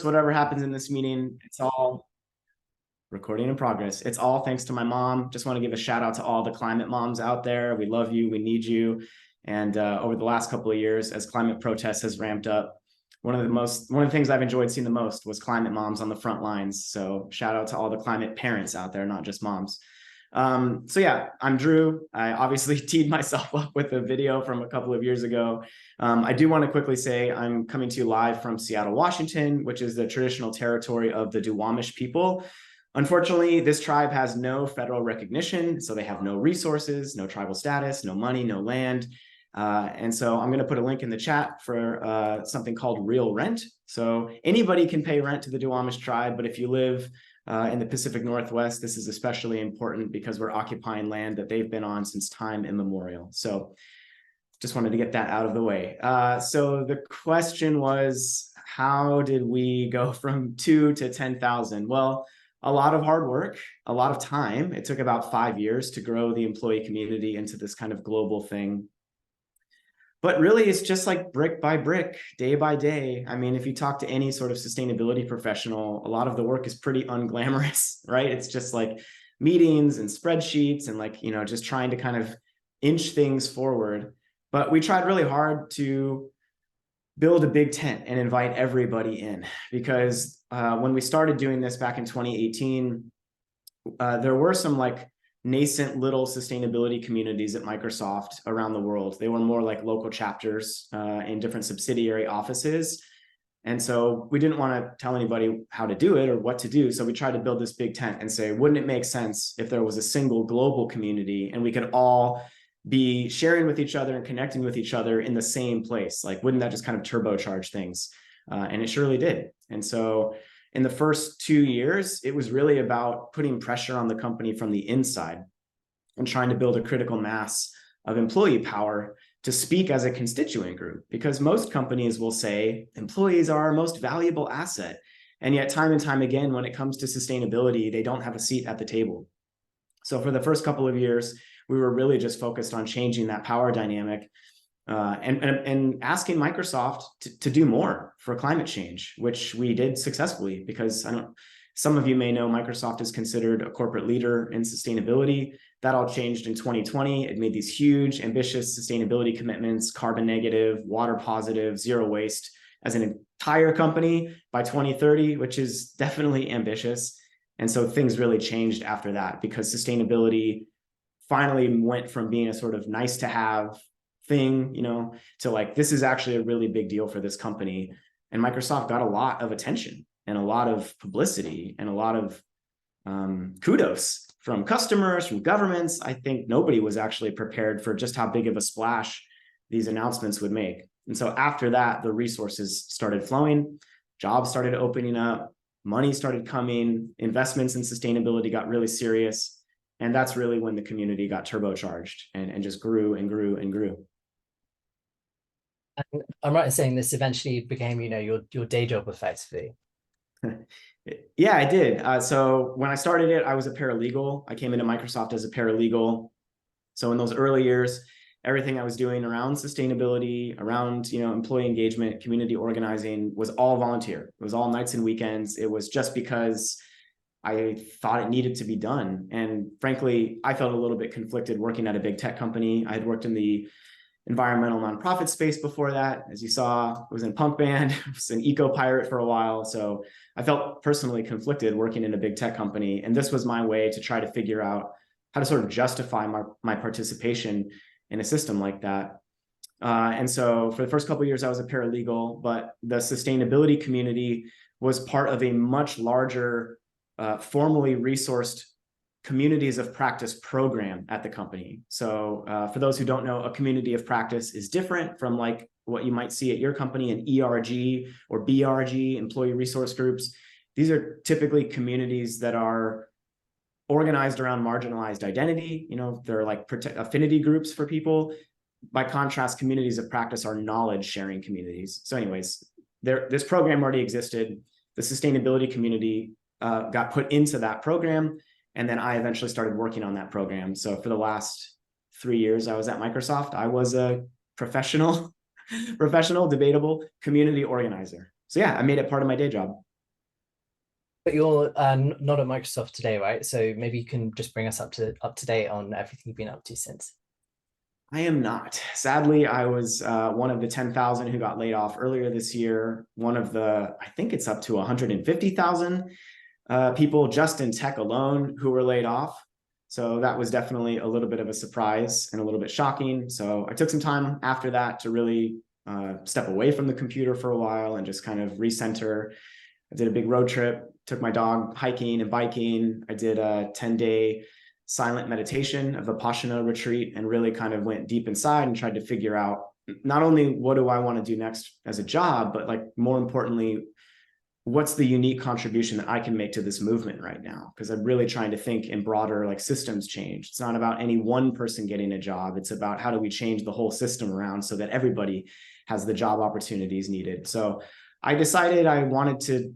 whatever happens in this meeting, it's all recording in progress. It's all thanks to my mom. Just want to give a shout out to all the climate moms out there. We love you. We need you. And over the last couple of years, as climate protests has ramped up, one of the things I've enjoyed seeing the most was climate moms on the front lines. So shout out to all the climate parents out there, not just moms. So yeah, I'm Drew. I obviously teed myself up with a video from a couple of years ago. I do want to quickly say I'm coming to you live from Seattle, Washington, which is the traditional territory of the Duwamish people. Unfortunately, this tribe has no federal recognition, so they have no resources, no tribal status, no money, no land. And so I'm going to put a link in the chat for something called Real Rent. So anybody can pay rent to the Duwamish tribe, but if you live in the Pacific Northwest, this is especially important because we're occupying land that they've been on since time immemorial. So just wanted to get that out of the way. So the question was, how did we go from 2 to 10,000? Well, a lot of hard work, a lot of time. It took about 5 years to grow the employee community into this kind of global thing. But really, it's just like brick by brick, day by day. I mean, if you talk to any sort of sustainability professional, a lot of the work is pretty unglamorous, right? It's just like meetings and spreadsheets and like, just trying to kind of inch things forward. But we tried really hard to build a big tent and invite everybody in, because when we started doing this back in 2018, there were some like nascent little sustainability communities at Microsoft around the world. They were more like local chapters in different subsidiary offices. And so we didn't want to tell anybody how to do it or what to do. So we tried to build this big tent and say, wouldn't it make sense if there was a single global community and we could all be sharing with each other and connecting with each other in the same place? Like, wouldn't that just kind of turbocharge things? And it surely did. And so in the first 2 years, it was really about putting pressure on the company from the inside and trying to build a critical mass of employee power to speak as a constituent group, because most companies will say employees are our most valuable asset. And yet time and time again, when it comes to sustainability, they don't have a seat at the table. So for the first couple of years, we were really just focused on changing that power dynamic and asking Microsoft to do more for climate change, which we did successfully, because some of you may know Microsoft is considered a corporate leader in sustainability. That all changed in 2020. It made these huge, ambitious sustainability commitments: carbon negative, water positive, zero waste as an entire company by 2030, which is definitely ambitious. And so things really changed after that, because sustainability finally went from being a sort of nice to have thing, to like, this is actually a really big deal for this company. And Microsoft got a lot of attention and a lot of publicity and a lot of kudos from customers, from governments. I think nobody was actually prepared for just how big of a splash these announcements would make. And so after that, the resources started flowing, jobs started opening up, money started coming, investments in sustainability got really serious. And that's really when the community got turbocharged and just grew and grew and grew. And I'm right in saying this eventually became, your day job effectively. Yeah, I did. So when I started it, I was a paralegal. I came into Microsoft as a paralegal. So in those early years, everything I was doing around sustainability, around employee engagement, community organizing, was all volunteer. It was all nights and weekends. It was just because I thought it needed to be done. And frankly, I felt a little bit conflicted working at a big tech company. I had worked in the environmental nonprofit space before that. As you saw, I was in a punk band, I was an eco pirate for a while. So I felt personally conflicted working in a big tech company. And this was my way to try to figure out how to sort of justify my participation in a system like that. And so for the first couple of years, I was a paralegal, but the sustainability community was part of a much larger, formally resourced communities of practice program at the company. So for those who don't know, a community of practice is different from like what you might see at your company, an ERG or BRG, employee resource groups. These are typically communities that are organized around marginalized identity. They're like affinity groups for people. By contrast, communities of practice are knowledge sharing communities. So anyways, this program already existed. The sustainability community got put into that program. And then I eventually started working on that program. So for the last 3 years I was at Microsoft, I was a professional, debatable community organizer. So yeah, I made it part of my day job. But you're not at Microsoft today, right? So maybe you can just bring us up to date on everything you've been up to since. I am not. Sadly, I was one of the 10,000 who got laid off earlier this year. One of the, I think it's up to 150,000 people just in tech alone who were laid off. So that was definitely a little bit of a surprise and a little bit shocking. So I took some time after that to really step away from the computer for a while and just kind of recenter. I did a big road trip, took my dog hiking and biking. I did a 10-day silent meditation, a Vipassana retreat, and really kind of went deep inside and tried to figure out not only what do I want to do next as a job, but like more importantly, what's the unique contribution that I can make to this movement right now? Because I'm really trying to think in broader like systems change. It's not about any one person getting a job. It's about how do we change the whole system around so that everybody has the job opportunities needed. So I decided I wanted to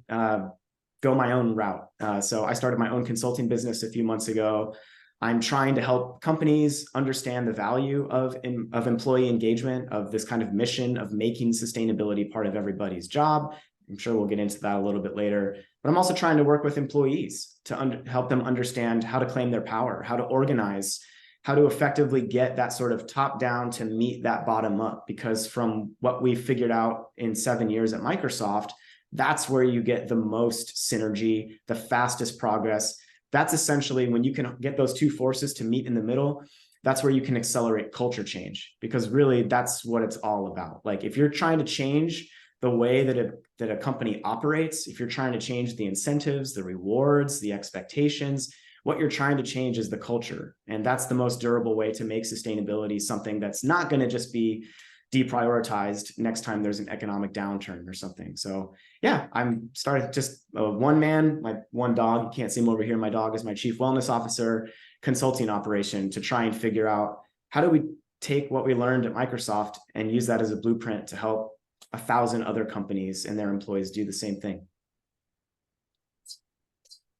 go my own route. So I started my own consulting business a few months ago. I'm trying to help companies understand the value of employee engagement, of this kind of mission of making sustainability part of everybody's job. I'm sure we'll get into that a little bit later. But I'm also trying to work with employees to help them understand how to claim their power, how to organize, how to effectively get that sort of top down to meet that bottom up. Because from what we figured out in 7 years at Microsoft, that's where you get the most synergy, the fastest progress. That's essentially when you can get those two forces to meet in the middle, that's where you can accelerate culture change, because really that's what it's all about. Like if you're trying to change the way that a company operates, if you're trying to change the incentives, the rewards, the expectations, what you're trying to change is the culture. And that's the most durable way to make sustainability something that's not going to just be deprioritized next time there's an economic downturn or something. So yeah, I'm starting just one man, my one dog, you can't see him over here. My dog is my chief wellness officer, consulting operation to try and figure out how do we take what we learned at Microsoft and use that as a blueprint to help 1,000 other companies and their employees do the same thing.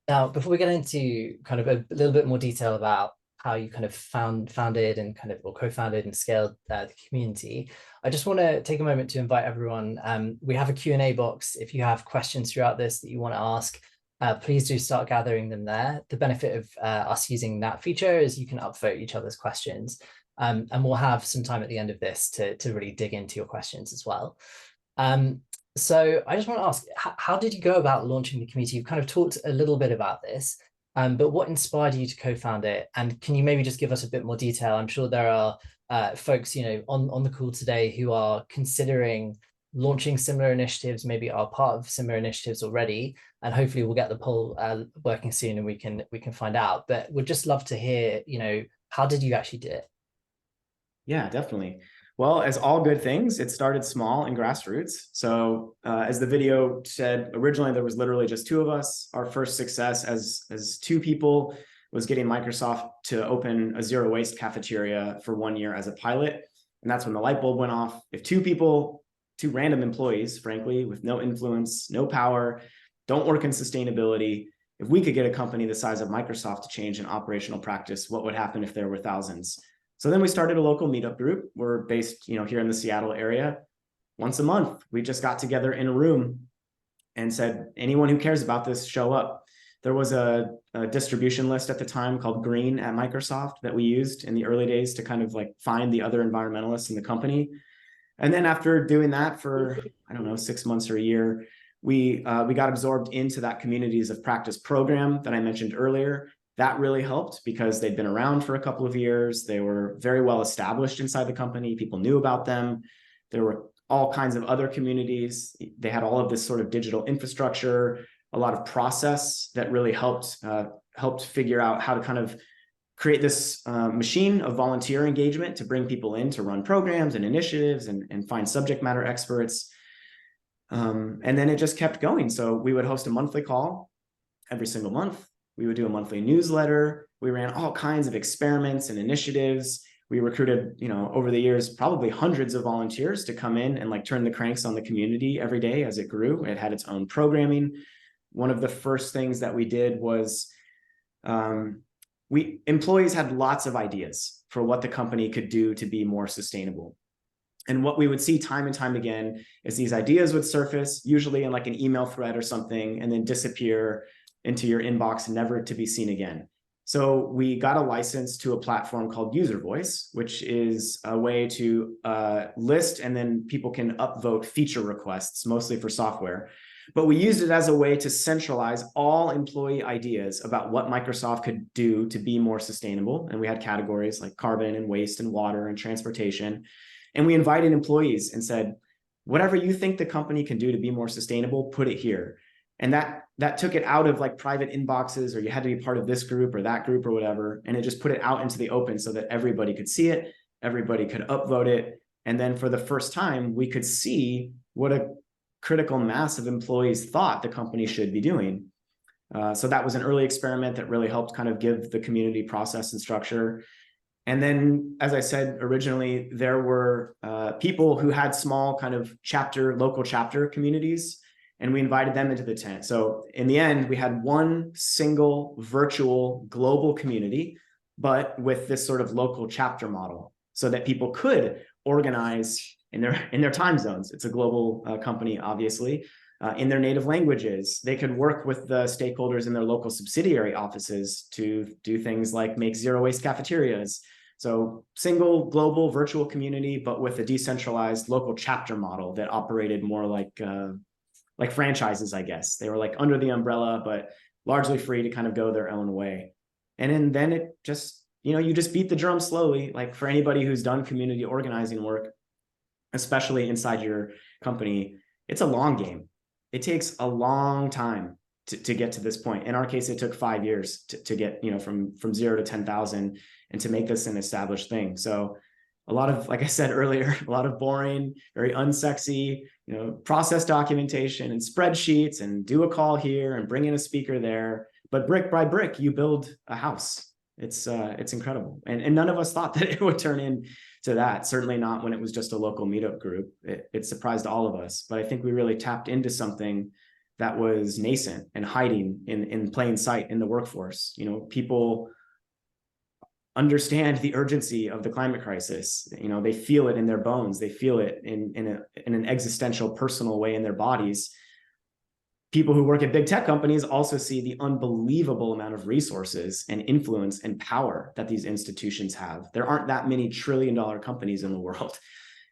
Now, before we get into kind of a little bit more detail about how you kind of founded and kind of or co-founded and scaled the community, I just want to take a moment to invite everyone. We have a Q&A box. If you have questions throughout this that you want to ask, please do start gathering them there. The benefit of us using that feature is you can upvote each other's questions. And we'll have some time at the end of this to really dig into your questions as well. So I just want to ask, how did you go about launching the community? You've kind of talked a little bit about this, but what inspired you to co-found it? And can you maybe just give us a bit more detail? I'm sure there are folks, on the call today who are considering launching similar initiatives, maybe are part of similar initiatives already, and hopefully we'll get the poll working soon and we can find out. But we'd just love to hear, how did you actually do it? Yeah, definitely. Well, as all good things, it started small and grassroots. So as the video said, originally there was literally just two of us. Our first success as two people was getting Microsoft to open a zero waste cafeteria for 1 year as a pilot. And that's when the light bulb went off. If two people, two random employees, frankly, with no influence, no power, don't work in sustainability, if we could get a company the size of Microsoft to change an operational practice, what would happen if there were thousands? So then we started a local meetup group. We're based, here in the Seattle area. Once a month, we just got together in a room and said, anyone who cares about this, show up. There was a distribution list at the time called Green at Microsoft that we used in the early days to kind of like find the other environmentalists in the company. And then after doing that for, 6 months or a year, we got absorbed into that Communities of Practice program that I mentioned earlier. That really helped because they'd been around for a couple of years. They were very well established inside the company. People knew about them. There were all kinds of other communities. They had all of this sort of digital infrastructure, a lot of process that really helped figure out how to kind of create this machine of volunteer engagement to bring people in to run programs and initiatives and find subject matter experts. And then it just kept going. So we would host a monthly call every single month. We would do a monthly newsletter. We ran all kinds of experiments and initiatives. We recruited, over the years, probably hundreds of volunteers to come in and like turn the cranks on the community every day as it grew. It had its own programming. One of the first things that we did was employees had lots of ideas for what the company could do to be more sustainable. And what we would see time and time again is these ideas would surface, usually in like an email thread or something, and then disappear into your inbox, never to be seen again. So we got a license to a platform called User Voice, which is a way to list, and then people can upvote feature requests, mostly for software. But we used it as a way to centralize all employee ideas about what Microsoft could do to be more sustainable. And we had categories like carbon and waste and water and transportation. And we invited employees and said, whatever you think the company can do to be more sustainable, put it here. And that took it out of like private inboxes, or you had to be part of this group or that group or whatever. And it just put it out into the open so that everybody could see it, everybody could upvote it. And then for the first time, we could see what a critical mass of employees thought the company should be doing. So that was an early experiment that really helped kind of give the community process and structure. And then, as I said originally, there were people who had small kind of local chapter communities, and we invited them into the tent. So in the end, we had one single virtual global community, but with this sort of local chapter model, so that people could organize in their time zones. It's a global company, obviously, in their native languages. They could work with the stakeholders in their local subsidiary offices to do things like make zero waste cafeterias. So single global virtual community, but with a decentralized local chapter model that operated more like franchises, I guess. They were like under the umbrella, but largely free to kind of go their own way. And then it just, you just beat the drum slowly. Like for anybody who's done community organizing work, especially inside your company, it's a long game. It takes a long time to get to this point. In our case, it took 5 years to get, from 0 to 10,000 and to make this an established thing. So a lot of, like I said earlier, a lot of boring, very unsexy, process documentation and spreadsheets and do a call here and bring in a speaker there. But brick by brick, you build a house. It's incredible. And none of us thought that it would turn into that. Certainly not when it was just a local meetup group. It surprised all of us. But I think we really tapped into something that was nascent and hiding in plain sight in the workforce. People understand the urgency of the climate crisis. They feel it in their bones. They feel it in an existential, personal way in their bodies. People who work at big tech companies also see the unbelievable amount of resources and influence and power that these institutions have. There aren't that many trillion-dollar companies in the world.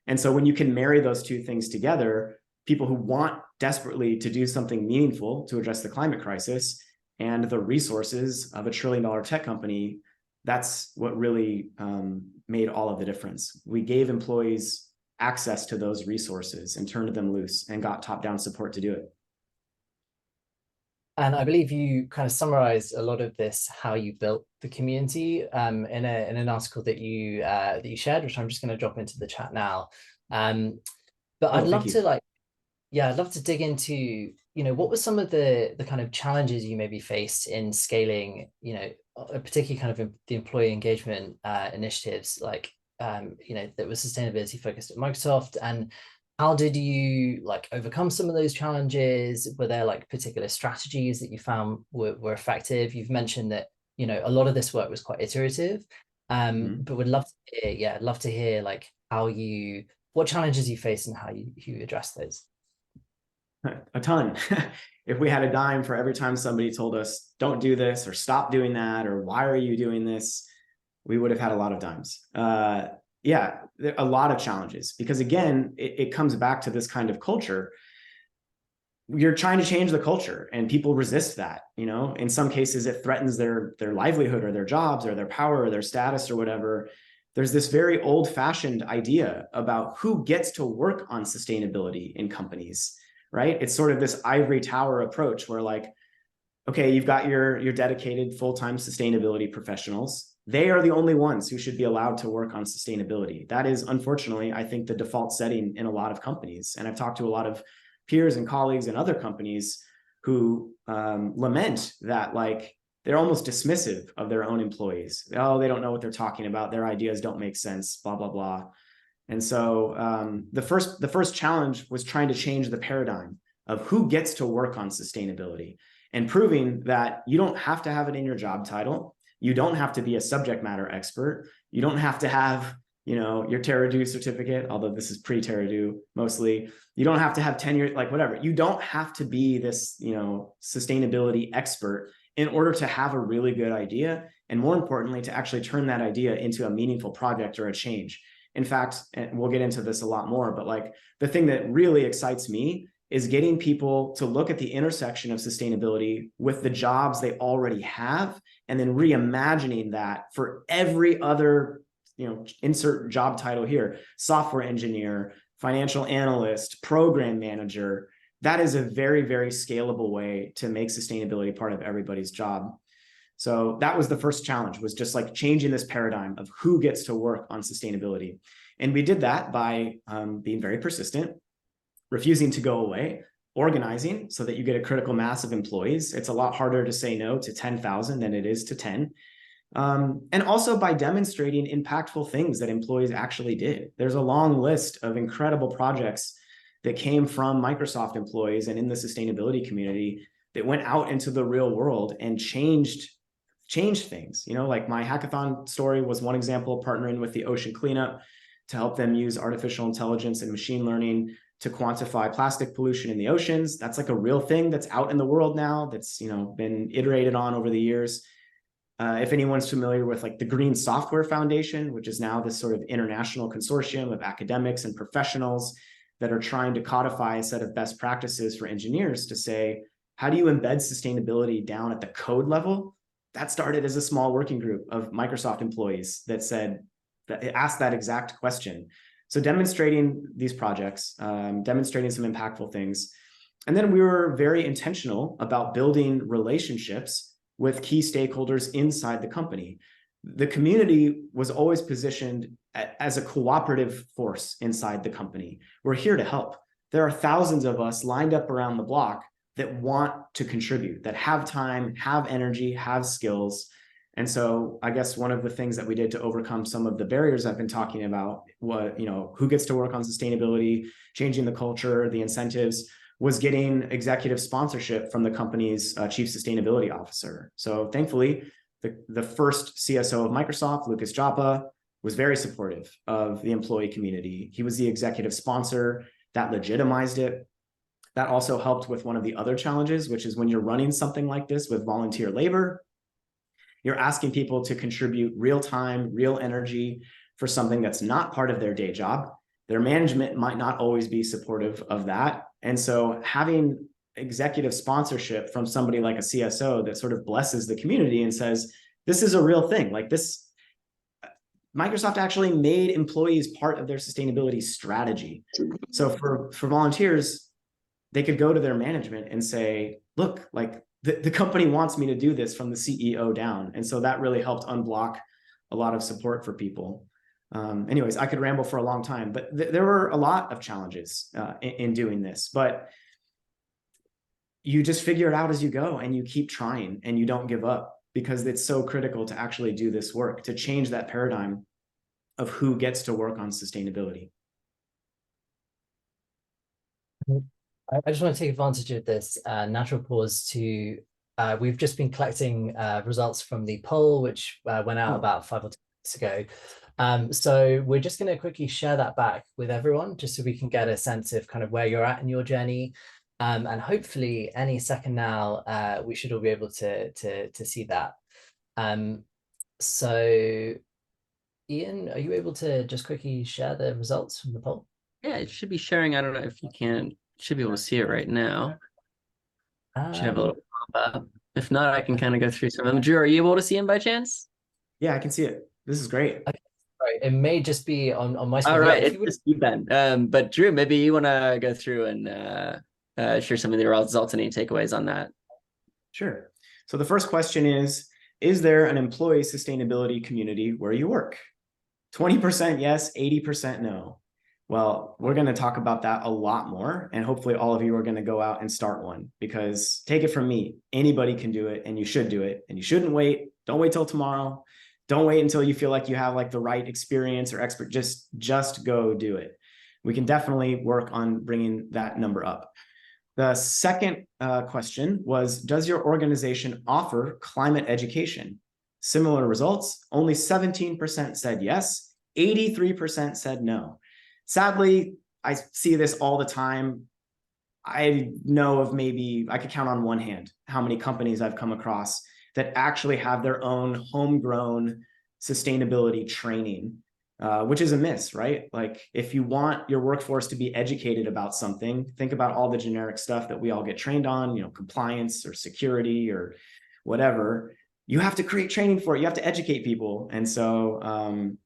And so when you can marry those two things together, people who want desperately to do something meaningful to address the climate crisis and the resources of a trillion-dollar tech company, that's what really made all of the difference. We gave employees access to those resources and turned them loose and got top-down support to do it. And I believe you kind of summarized a lot of this, how you built the community, in an article that you shared, which I'm just going to drop into the chat now. But I'd love to I'd love to dig into, what were some of the kind of challenges you maybe faced in scaling, particularly kind of the employee engagement initiatives, like, that was sustainability focused at Microsoft, and how did you overcome some of those challenges? Were there particular strategies that you found were effective? You've mentioned that, a lot of this work was quite iterative, but would love to hear what challenges you faced and how you addressed those. A ton. If we had a dime for every time somebody told us, don't do this or stop doing that, or why are you doing this, we would have had a lot of dimes. Yeah, a lot of challenges, because again, it comes back to this kind of culture. You're trying to change the culture and people resist that. In some cases, it threatens their livelihood or their jobs or their power or their status or whatever. There's this very old-fashioned idea about who gets to work on sustainability in companies, right? It's sort of this ivory tower approach where okay, you've got your dedicated full-time sustainability professionals. They are the only ones who should be allowed to work on sustainability. That is, unfortunately, I think, the default setting in a lot of companies. And I've talked to a lot of peers and colleagues in other companies who lament that they're almost dismissive of their own employees. Oh, they don't know what they're talking about. Their ideas don't make sense, blah, blah, blah. And so the first challenge was trying to change the paradigm of who gets to work on sustainability and proving that you don't have to have it in your job title. You don't have to be a subject matter expert. You don't have to have your TerraDo certificate, although this is pre-TerraDo mostly. You don't have to have tenure, like whatever. You don't have to be this, sustainability expert in order to have a really good idea. And more importantly, to actually turn that idea into a meaningful project or a change. In fact, and we'll get into this a lot more, but like the thing that really excites me is getting people to look at the intersection of sustainability with the jobs they already have, and then reimagining that for every other, insert job title here, software engineer, financial analyst, program manager. That is a very, very scalable way to make sustainability part of everybody's job. So that was the first challenge, was just like changing this paradigm of who gets to work on sustainability. And we did that by being very persistent, refusing to go away, organizing so that you get a critical mass of employees. It's a lot harder to say no to 10,000 than it is to 10. And also by demonstrating impactful things that employees actually did. There's a long list of incredible projects that came from Microsoft employees and in the sustainability community that went out into the real world and changed things. Like my hackathon story was one example, partnering with the Ocean Cleanup to help them use artificial intelligence and machine learning to quantify plastic pollution in the oceans. That's like a real thing that's out in the world now, that's been iterated on over the years. If anyone's familiar with like the Green Software Foundation, which is now this sort of international consortium of academics and professionals that are trying to codify a set of best practices for engineers to say, how do you embed sustainability down at the code level? That started as a small working group of Microsoft employees that asked that exact question. So demonstrating these projects, demonstrating some impactful things. And then we were very intentional about building relationships with key stakeholders inside the company. The community was always positioned as a cooperative force inside the company. We're here to help. There are thousands of us lined up around the block that want to contribute, that have time, have energy, have skills. And so I guess one of the things that we did to overcome some of the barriers I've been talking about, who gets to work on sustainability, changing the culture, the incentives, was getting executive sponsorship from the company's chief sustainability officer. So thankfully, the first CSO of Microsoft, Lucas Joppa, was very supportive of the employee community. He was the executive sponsor. That legitimized it. That also helped with one of the other challenges, which is when you're running something like this with volunteer labor, you're asking people to contribute real time, real energy for something that's not part of their day job. Their management might not always be supportive of that. And so having executive sponsorship from somebody like a CSO that sort of blesses the community and says, this is a real thing. Like this, Microsoft actually made employees part of their sustainability strategy. So for volunteers, they could go to their management and say, look, like the company wants me to do this from the CEO down. And so that really helped unblock a lot of support for people. Anyways, I could ramble for a long time, but there were a lot of challenges in doing this, but you just figure it out as you go and you keep trying and you don't give up, because it's so critical to actually do this work, to change that paradigm of who gets to work on sustainability. I just want to take advantage of this natural pause to, we've just been collecting results from the poll, which went out about 5 or 10 minutes ago. So we're just going to quickly share that back with everyone, just so we can get a sense of kind of where you're at in your journey. And hopefully any second now, we should all be able to see that. So Ian, are you able to just quickly share the results from the poll? Yeah, it should be sharing. I don't know if you can, should be able to see it right now. Should have a little pop up. If not, I can kind of go through some of them. Drew, are you able to see them by chance? Yeah, I can see it. This is great. Okay. Right. It may just be on my screen. All right, it's just you, Ben. But Drew, maybe you want to go through and share some of the results and any takeaways on that. Sure. So the first question is there an employee sustainability community where you work? 20% yes, 80% no. Well, we're going to talk about that a lot more, and hopefully all of you are going to go out and start one, because take it from me, anybody can do it, and you should do it, and you shouldn't wait. Don't wait till tomorrow. Don't wait until you feel like you have like the right experience or expert. Just go do it. We can definitely work on bringing that number up. The second question was, does your organization offer climate education? Similar results, only 17% said yes, 83% said no. Sadly, I see this all the time. I know of maybe, I could count on one hand how many companies I've come across that actually have their own homegrown sustainability training, which is a miss, right? Like if you want your workforce to be educated about something, think about all the generic stuff that we all get trained on, compliance or security or whatever. You have to create training for it. You have to educate people. And so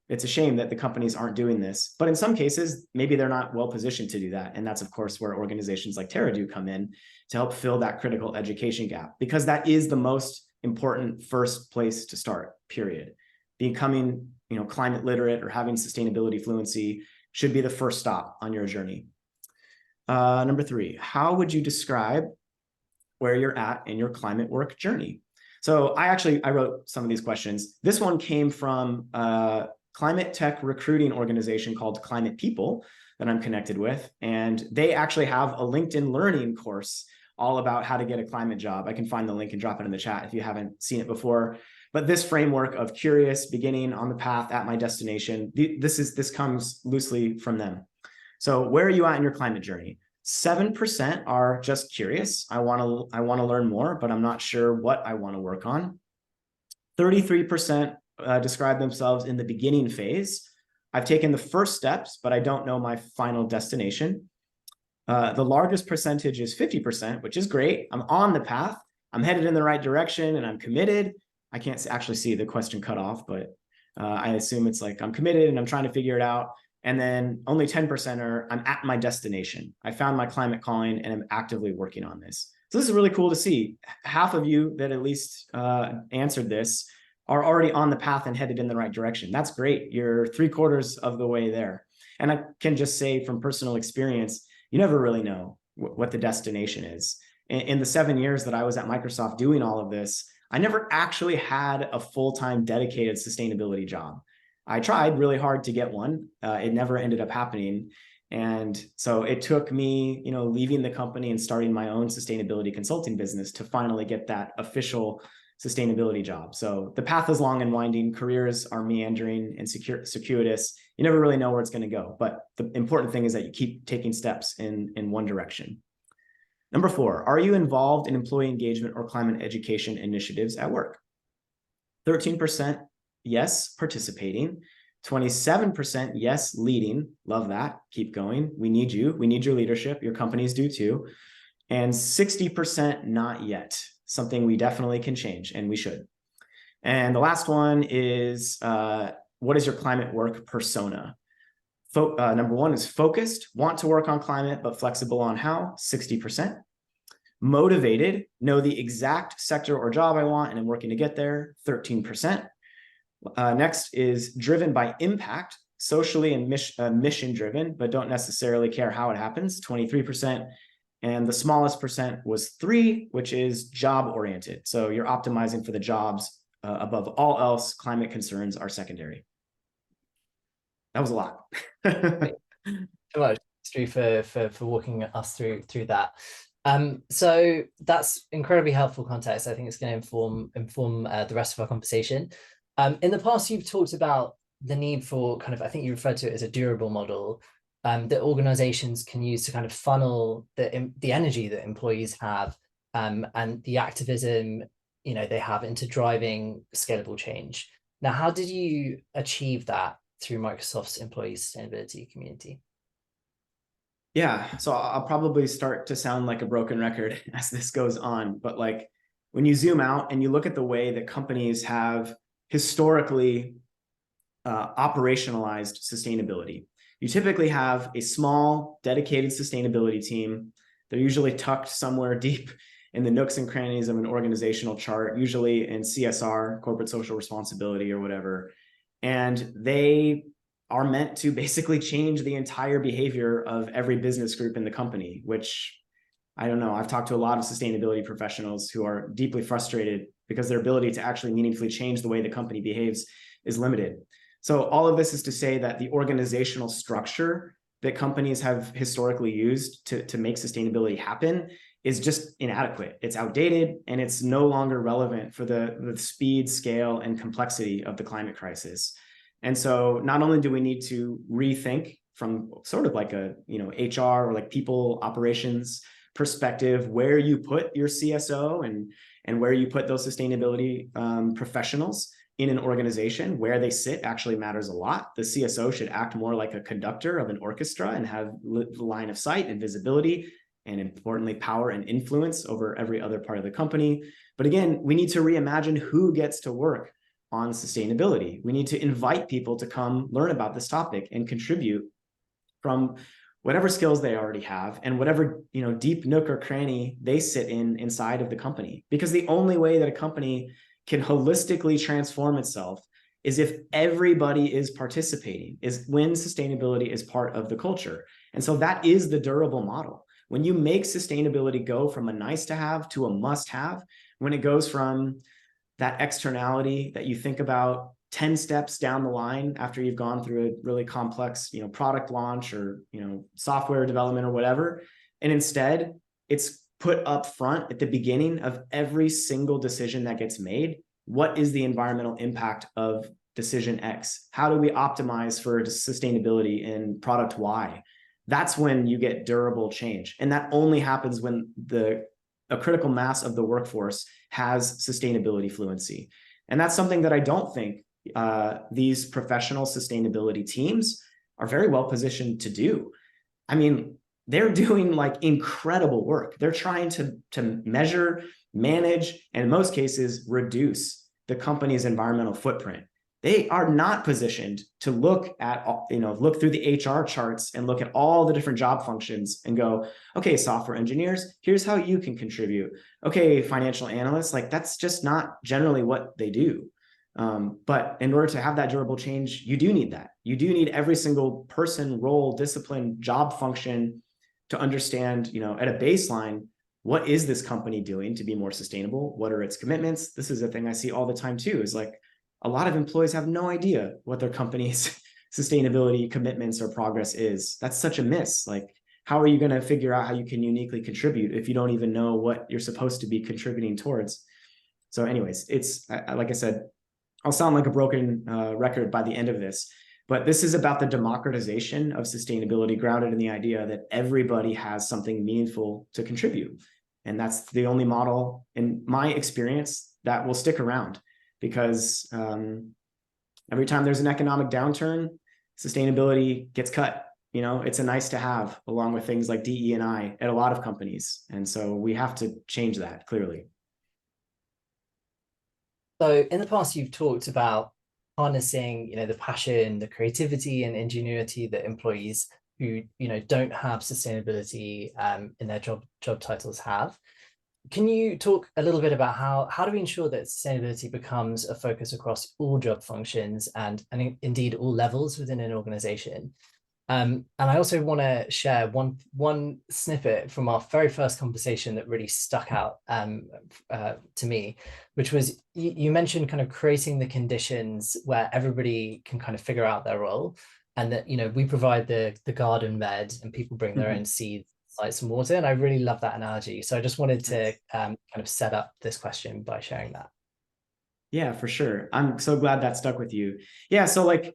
it's a shame that the companies aren't doing this. But in some cases, maybe they're not well positioned to do that. And that's, of course, where organizations like TerraDo come in to help fill that critical education gap, because that is the most important first place to start, period. Becoming climate literate or having sustainability fluency should be the first stop on your journey. Number 3, how would you describe where you're at in your climate work journey? So I wrote some of these questions. This one came from a climate tech recruiting organization called Climate People that I'm connected with. And they actually have a LinkedIn Learning course all about how to get a climate job. I can find the link and drop it in the chat if you haven't seen it before. But this framework of curious, beginning, on the path, at my destination, this comes loosely from them. So where are you at in your climate journey? 7% are just curious. I want to learn more, but I'm not sure what I want to work on. 33% describe themselves in the beginning phase. I've taken the first steps, but I don't know my final destination. The largest percentage is 50%, which is great. I'm on the path. I'm headed in the right direction and I'm committed. I can't actually see the question cut off, but I assume it's like I'm committed and I'm trying to figure it out. And then only 10% are I'm at my destination. I found my climate calling and I'm actively working on this. So this is really cool to see. Half of you that at least answered this are already on the path and headed in the right direction. That's great. You're 3/4 of the way there. And I can just say from personal experience, you never really know what the destination is. In the 7 years that I was at Microsoft doing all of this, I never actually had a full-time dedicated sustainability job. I tried really hard to get one. It never ended up happening. And so it took me, leaving the company and starting my own sustainability consulting business to finally get that official sustainability job. So the path is long and winding. Careers are meandering and circuitous. You never really know where it's going to go. But the important thing is that you keep taking steps in one direction. Number 4, are you involved in employee engagement or climate education initiatives at work? 13%, yes, participating. 27%, yes, leading. Love that. Keep going. We need you. We need your leadership. Your companies do too. And 60%, not yet. Something we definitely can change, and we should. And the last one is, what is your climate work persona? Number 1 is focused, want to work on climate, but flexible on how, 60%. Motivated, know the exact sector or job I want, and I'm working to get there, 13%. Next is driven by impact, socially and mission driven, but don't necessarily care how it happens, 23%. And the smallest percent was 3, which is job oriented. So you're optimizing for the jobs. Above all else, climate concerns are secondary. That was a lot. So much for walking us through that. So that's incredibly helpful context. I think it's going to inform the rest of our conversation. In the past, you've talked about the need for I think you referred to it as a durable model that organizations can use to kind of funnel the energy that employees have and the activism they have into driving scalable change. Now, how did you achieve that through Microsoft's employee sustainability community? Yeah, so I'll probably start to sound like a broken record as this goes on, but when you zoom out and you look at the way that companies have historically operationalized sustainability, you typically have a small, dedicated sustainability team. They're usually tucked somewhere deep in the nooks and crannies of an organizational chart, usually in CSR, corporate social responsibility or whatever. And they are meant to basically change the entire behavior of every business group in the company, which I don't know. I've talked to a lot of sustainability professionals who are deeply frustrated because their ability to actually meaningfully change the way the company behaves is limited. So all of this is to say that the organizational structure that companies have historically used to make sustainability happen is just inadequate. It's outdated and it's no longer relevant for the speed, scale, and complexity of the climate crisis. And so not only do we need to rethink from sort of like a, HR or like people operations perspective, where you put your CSO and where you put those sustainability professionals in an organization, where they sit actually matters a lot. The CSO should act more like a conductor of an orchestra and have line of sight and visibility, and importantly, power and influence over every other part of the company. But again, we need to reimagine who gets to work on sustainability. We need to invite people to come learn about this topic and contribute from whatever skills they already have and whatever, deep nook or cranny they sit inside of the company. Because the only way that a company can holistically transform itself is if everybody is participating, is when sustainability is part of the culture. And so that is the durable model. When you make sustainability go from a nice to have to a must have, when it goes from that externality that you think about 10 steps down the line after you've gone through a really complex, product launch or, software development or whatever, and instead it's put up front at the beginning of every single decision that gets made. What is the environmental impact of decision X? How do we optimize for sustainability in product Y? That's when you get durable change. And that only happens when a critical mass of the workforce has sustainability fluency. And that's something that I don't think these professional sustainability teams are very well positioned to do. I mean, they're doing like incredible work. They're trying to measure, manage, and in most cases, reduce the company's environmental footprint. They are not positioned to look through the HR charts and look at all the different job functions and go, okay, software engineers, here's how you can contribute. Okay, financial analysts, like that's just not generally what they do. But in order to have that durable change, you do need that. You do need every single person, role, discipline, job function to understand, at a baseline, what is this company doing to be more sustainable? What are its commitments? This is a thing I see all the time too, is like a lot of employees have no idea what their company's sustainability commitments or progress is. That's such a miss. Like, how are you going to figure out how you can uniquely contribute if you don't even know what you're supposed to be contributing towards? So anyways, it's like I said, I'll sound like a broken record by the end of this, but this is about the democratization of sustainability grounded in the idea that everybody has something meaningful to contribute. And that's the only model, in my experience, that will stick around, because every time there's an economic downturn, sustainability gets cut. It's a nice to have, along with things like DE&I at a lot of companies. And so we have to change that, clearly. So in the past, you've talked about harnessing, the passion, the creativity and ingenuity that employees who, don't have sustainability in their job titles have. Can you talk a little bit about how do we ensure that sustainability becomes a focus across all job functions and indeed all levels within an organization? And I also want to share one snippet from our very first conversation that really stuck out to me, which was you mentioned kind of creating the conditions where everybody can kind of figure out their role, and that we provide the garden bed and people bring their own seeds, like some water. And I really love that analogy. So I just wanted to kind of set up this question by sharing that. Yeah, for sure. I'm so glad that stuck with you. Yeah, so like,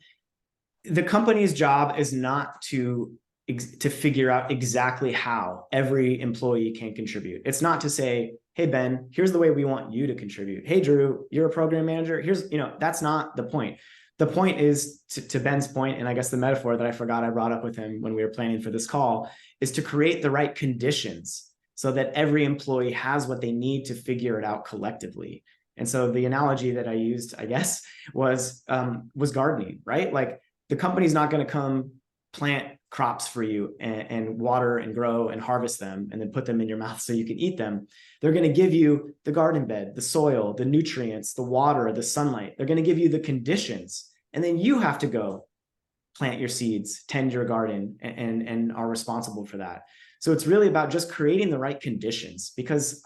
the company's job is not to figure out exactly how every employee can contribute. It's not to say, hey, Ben, here's the way we want you to contribute. Hey, Drew, you're a program manager. Here's, that's not the point. The point is, to Ben's point, and I guess the metaphor that I forgot I brought up with him when we were planning for this call, is to create the right conditions so that every employee has what they need to figure it out collectively. And so the analogy that I used, I guess, was gardening, right? Like, the company's not going to come plant crops for you and water and grow and harvest them and then put them in your mouth so you can eat them. They're going to give you the garden bed, the soil, the nutrients, the water, the sunlight. They're going to give you the conditions. And then you have to go plant your seeds, tend your garden, and are responsible for that. So it's really about just creating the right conditions, because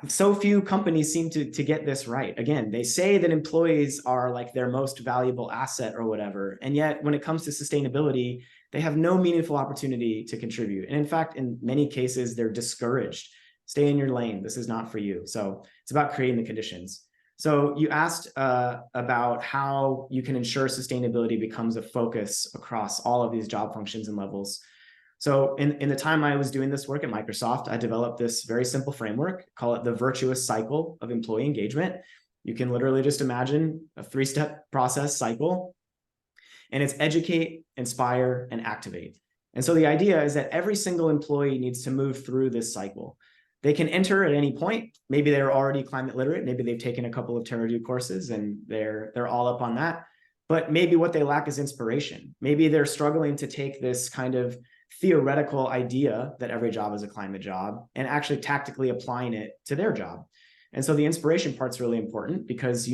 so few companies seem to get this right. Again, they say that employees are like their most valuable asset or whatever. And yet when it comes to sustainability, they have no meaningful opportunity to contribute. And in fact, in many cases, they're discouraged. Stay in your lane. This is not for you. So it's about creating the conditions. So you asked about how you can ensure sustainability becomes a focus across all of these job functions and levels. So in the time I was doing this work at Microsoft, I developed this very simple framework, call it the virtuous cycle of employee engagement. You can literally just imagine a 3-step process cycle, and it's educate, inspire, and activate. And so the idea is that every single employee needs to move through this cycle. They can enter at any point. Maybe they're already climate literate. Maybe they've taken a couple of TerraDo courses and they're all up on that. But maybe what they lack is inspiration. Maybe they're struggling to take this kind of theoretical idea that every job is a climate job and actually tactically applying it to their job. And so the inspiration part's really important because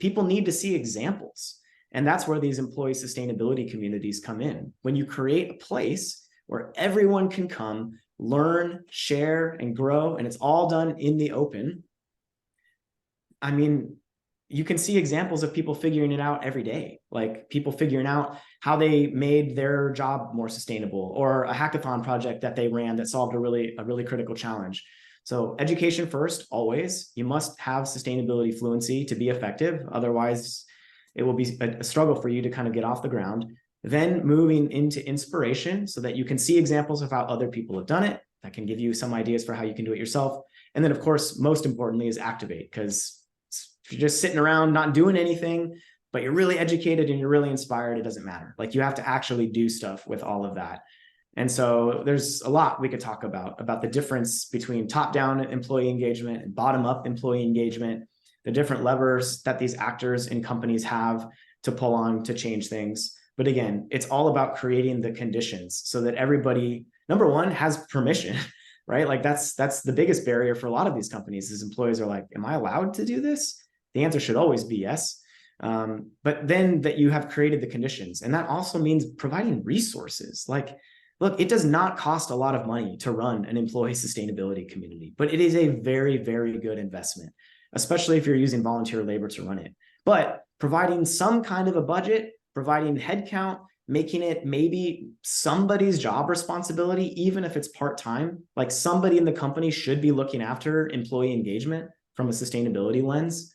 people need to see examples. And that's where these employee sustainability communities come in. When you create a place where everyone can come, learn, share, and grow, and it's all done in the open, I mean, you can see examples of people figuring it out every day, like people figuring out how they made their job more sustainable, or a hackathon project that they ran that solved a really critical challenge. So education first, always. You must have sustainability fluency to be effective. Otherwise, it will be a struggle for you to kind of get off the ground. Then moving into inspiration so that you can see examples of how other people have done it. That can give you some ideas for how you can do it yourself. And then, of course, most importantly is activate, because if you're just sitting around not doing anything, but you're really educated and you're really inspired, it doesn't matter. Like, you have to actually do stuff with all of that. And so there's a lot we could talk about the difference between top-down employee engagement and bottom-up employee engagement, the different levers that these actors in companies have to pull on to change things. But again, it's all about creating the conditions so that everybody, number one, has permission, right? Like that's the biggest barrier for a lot of these companies is employees are like, am I allowed to do this? The answer should always be yes. But then that you have created the conditions. And that also means providing resources. Like, look, it does not cost a lot of money to run an employee sustainability community, but it is a very, very good investment, especially if you're using volunteer labor to run it. But providing some kind of a budget, providing headcount, making it maybe somebody's job responsibility, even if it's part-time, like somebody in the company should be looking after employee engagement from a sustainability lens.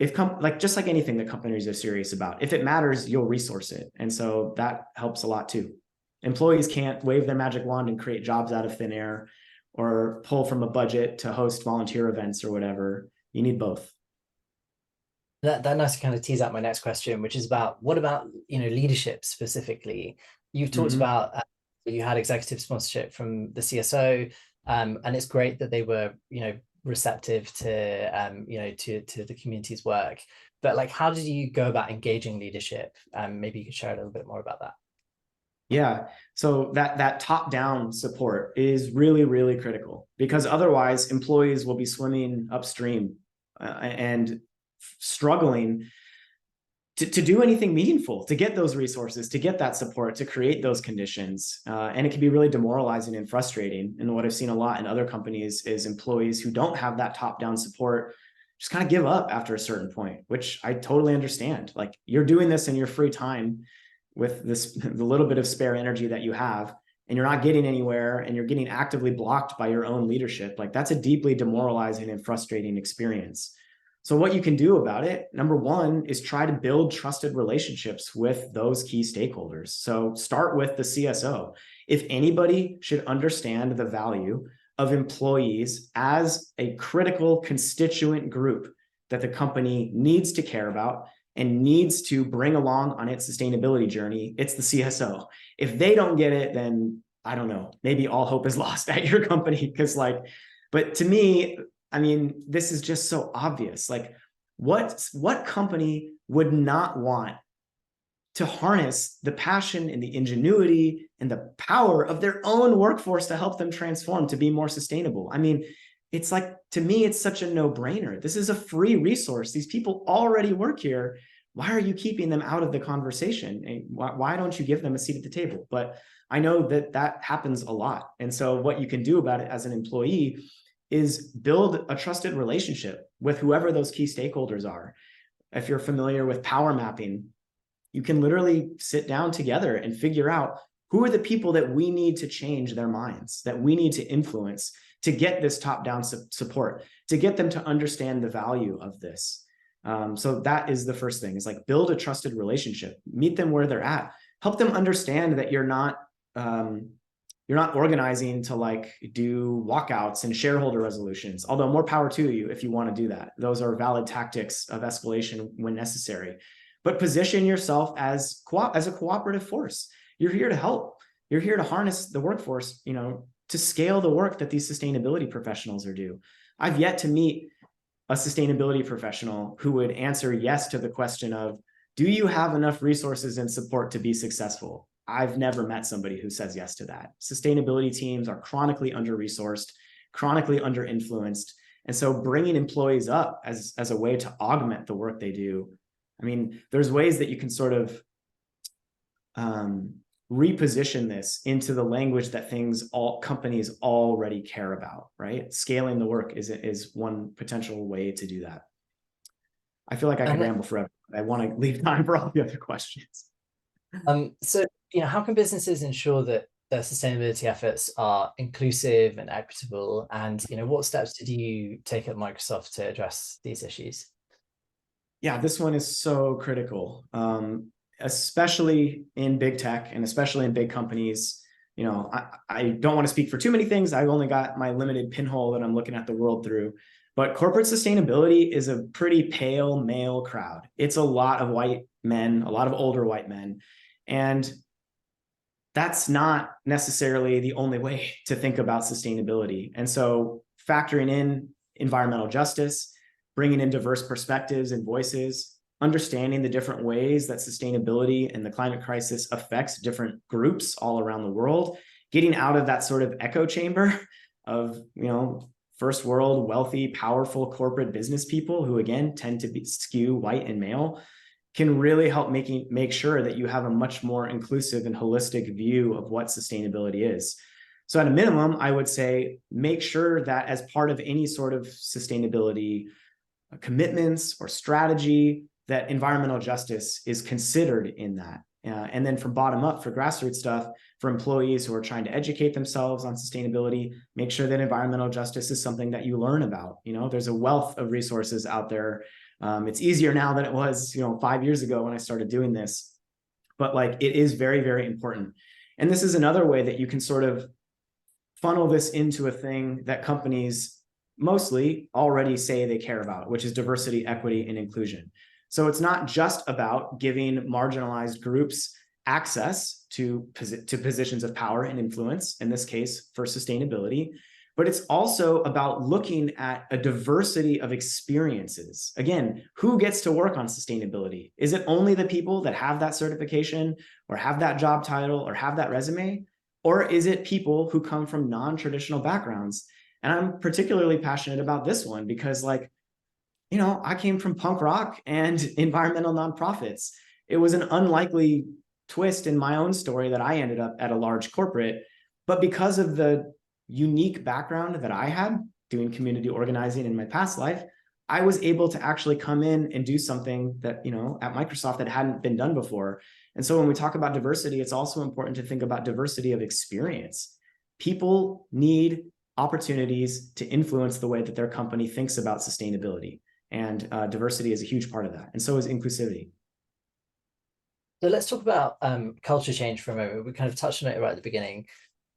Just like anything that companies are serious about, if it matters, you'll resource it. And so that helps a lot too. Employees can't wave their magic wand and create jobs out of thin air or pull from a budget to host volunteer events or whatever. You need both. That nicely kind of tees out my next question, which is about what about leadership specifically? You've talked about you had executive sponsorship from the CSO, and it's great that they were receptive to to the community's work. But like, how did you go about engaging leadership? Maybe you could share a little bit more about that. Yeah, so that top-down support is really, really critical, because otherwise employees will be swimming upstream and struggling to do anything meaningful, to get those resources, to get that support, to create those conditions. And it can be really demoralizing and frustrating. And what I've seen a lot in other companies is employees who don't have that top-down support just kind of give up after a certain point, which I totally understand. Like, you're doing this in your free time with the little bit of spare energy that you have, and you're not getting anywhere, and you're getting actively blocked by your own leadership. Like, that's a deeply demoralizing and frustrating experience. So what you can do about it, number one, is try to build trusted relationships with those key stakeholders. So start with the CSO. If anybody should understand the value of employees as a critical constituent group that the company needs to care about and needs to bring along on its sustainability journey, it's the CSO. If they don't get it, then I don't know, maybe all hope is lost at your company. But to me, I mean, this is just so obvious. Like, what company would not want to harness the passion and the ingenuity and the power of their own workforce to help them transform to be more sustainable? I mean, it's like, to me, it's such a no-brainer. This is a free resource. These people already work here. Why are you keeping them out of the conversation? And why don't you give them a seat at the table? But I know that happens a lot. And so what you can do about it as an employee is build a trusted relationship with whoever those key stakeholders are. If you're familiar with power mapping, you can literally sit down together and figure out who are the people that we need to change their minds, that we need to influence to get this top-down support, to get them to understand the value of this. So that is the first thing, is like build a trusted relationship, meet them where they're at, help them understand that you're not organizing to like do walkouts and shareholder resolutions, although more power to you if you want to do that. Those are valid tactics of escalation when necessary. But position yourself as a cooperative force. You're here to help. You're here to harness the workforce, to scale the work that these sustainability professionals are due. I've yet to meet a sustainability professional who would answer yes to the question of, do you have enough resources and support to be successful? I've never met somebody who says yes to that. Sustainability teams are chronically under-resourced, chronically under-influenced. And so bringing employees up as a way to augment the work they do, I mean, there's ways that you can sort of reposition this into the language that all companies already care about, right? Scaling the work is one potential way to do that. I feel like I could ramble forever. I want to leave time for all the other questions. So, how can businesses ensure that their sustainability efforts are inclusive and equitable? And, what steps did you take at Microsoft to address these issues? Yeah, this one is so critical, especially in big tech and especially in big companies. I don't want to speak for too many things. I've only got my limited pinhole that I'm looking at the world through. But corporate sustainability is a pretty pale male crowd. It's a lot of white men, a lot of older white men. And that's not necessarily the only way to think about sustainability. And so factoring in environmental justice, bringing in diverse perspectives and voices, understanding the different ways that sustainability and the climate crisis affects different groups all around the world, getting out of that sort of echo chamber of, first world, wealthy, powerful corporate business people who, again, tend to skew white and male, can really help make sure that you have a much more inclusive and holistic view of what sustainability is. So at a minimum, I would say, make sure that as part of any sort of sustainability commitments or strategy, that environmental justice is considered in that. And then from bottom up, for grassroots stuff, for employees who are trying to educate themselves on sustainability, make sure that environmental justice is something that you learn about. There's a wealth of resources out there. It's easier now than it was, 5 years ago when I started doing this, but like, it is very, very important. And this is another way that you can sort of funnel this into a thing that companies mostly already say they care about, which is diversity, equity, and inclusion. So it's not just about giving marginalized groups access to positions of power and influence, in this case for sustainability, but it's also about looking at a diversity of experiences. Again, who gets to work on sustainability? Is it only the people that have that certification or have that job title or have that resume? Or is it people who come from non-traditional backgrounds? And I'm particularly passionate about this one because, like, I came from punk rock and environmental nonprofits. It was an unlikely twist in my own story that I ended up at a large corporate, but because of the unique background that I had doing community organizing in my past life, I was able to actually come in and do something that, at Microsoft that hadn't been done before. And so when we talk about diversity, it's also important to think about diversity of experience. People need opportunities to influence the way that their company thinks about sustainability. And diversity is a huge part of that. And so is inclusivity. So let's talk about culture change for a moment. We kind of touched on it right at the beginning.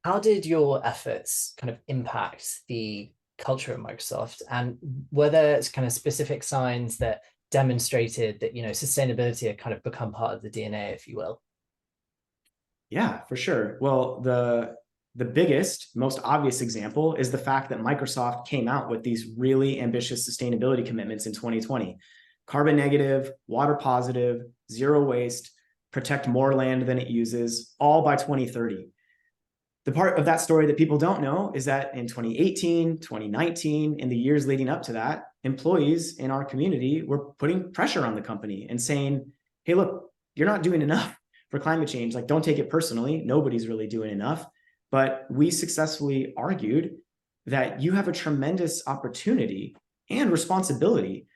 How did your efforts kind of impact the culture at Microsoft? And were there kind of specific signs that demonstrated that, sustainability had kind of become part of the DNA, if you will? Yeah, for sure. Well, the biggest, most obvious example is the fact that Microsoft came out with these really ambitious sustainability commitments in 2020. Carbon negative, water positive, zero waste, protect more land than it uses, all by 2030. The part of that story that people don't know is that in 2018, 2019, in the years leading up to that, employees in our community were putting pressure on the company and saying, hey, look, you're not doing enough for climate change. Like, don't take it personally. Nobody's really doing enough. But we successfully argued that you have a tremendous opportunity and responsibility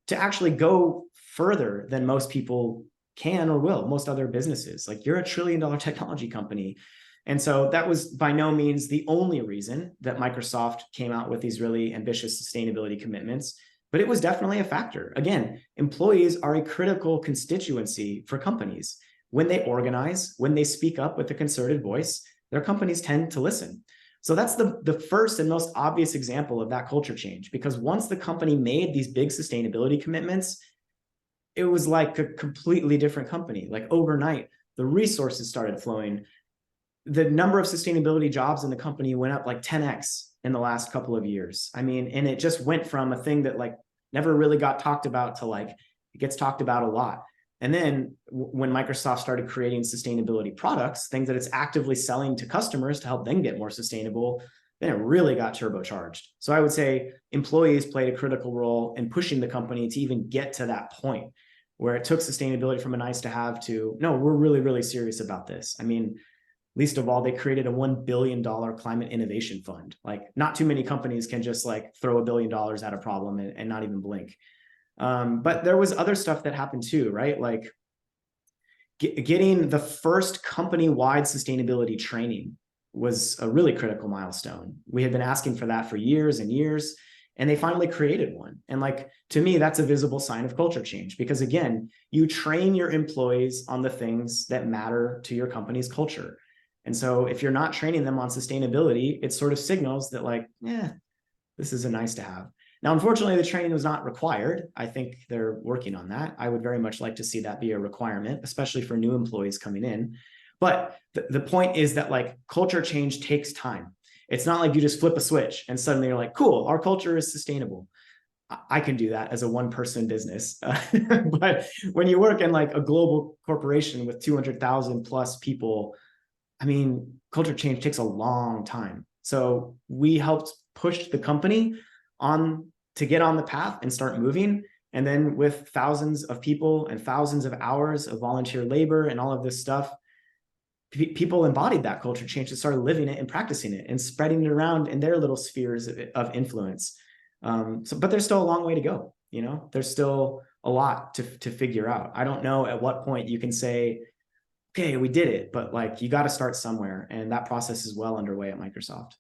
to actually go further than most people can or will, most other businesses. Like, you're $1 trillion technology company. And so that was by no means the only reason that Microsoft came out with these really ambitious sustainability commitments. but it was definitely a factor. Again, employees are a critical constituency for companies. When they organize, when they speak up with a concerted voice, their companies tend to listen. So that's the first and most obvious example of that culture change, because once the company made these big sustainability commitments, it was like a completely different company. Like overnight, the resources started flowing. The number of sustainability jobs in the company went up like 10x in the last couple of years. I mean, and it just went from a thing that like never really got talked about to like it gets talked about a lot. And then when Microsoft started creating sustainability products, things that it's actively selling to customers to help them get more sustainable, then it really got turbocharged. So I would say employees played a critical role in pushing the company to even get to that point where it took sustainability from a nice to have to, no, we're really, really serious about this. I mean, least of all, they created a $1 billion climate innovation fund. Like not too many companies can just like throw $1 billion at a problem and not even blink. But there was other stuff that happened too, right? Like getting the first company-wide sustainability training was a really critical milestone. We had been asking for that for years and years, and they finally created one. And like, to me, that's a visible sign of culture change, because again, you train your employees on the things that matter to your company's culture. And so if you're not training them on sustainability, it sort of signals that like, this is a nice to have. Now, unfortunately, the training was not required. I think they're working on that. I would very much like to see that be a requirement, especially for new employees coming in. But the point is that like culture change takes time. It's not like you just flip a switch and suddenly you're like, cool, our culture is sustainable. I can do that as a one-person business. But when you work in like a global corporation with 200,000 plus people, I mean, culture change takes a long time. So we helped push the company on to get on the path and start moving. And then with thousands of people and thousands of hours of volunteer labor and all of this stuff, people embodied that culture change and started living it and practicing it and spreading it around in their little spheres of influence. But there's still a long way to go. You know, there's still a lot to figure out. I don't know at what point you can say, okay, we did it, but like you got to start somewhere. And that process is well underway at Microsoft.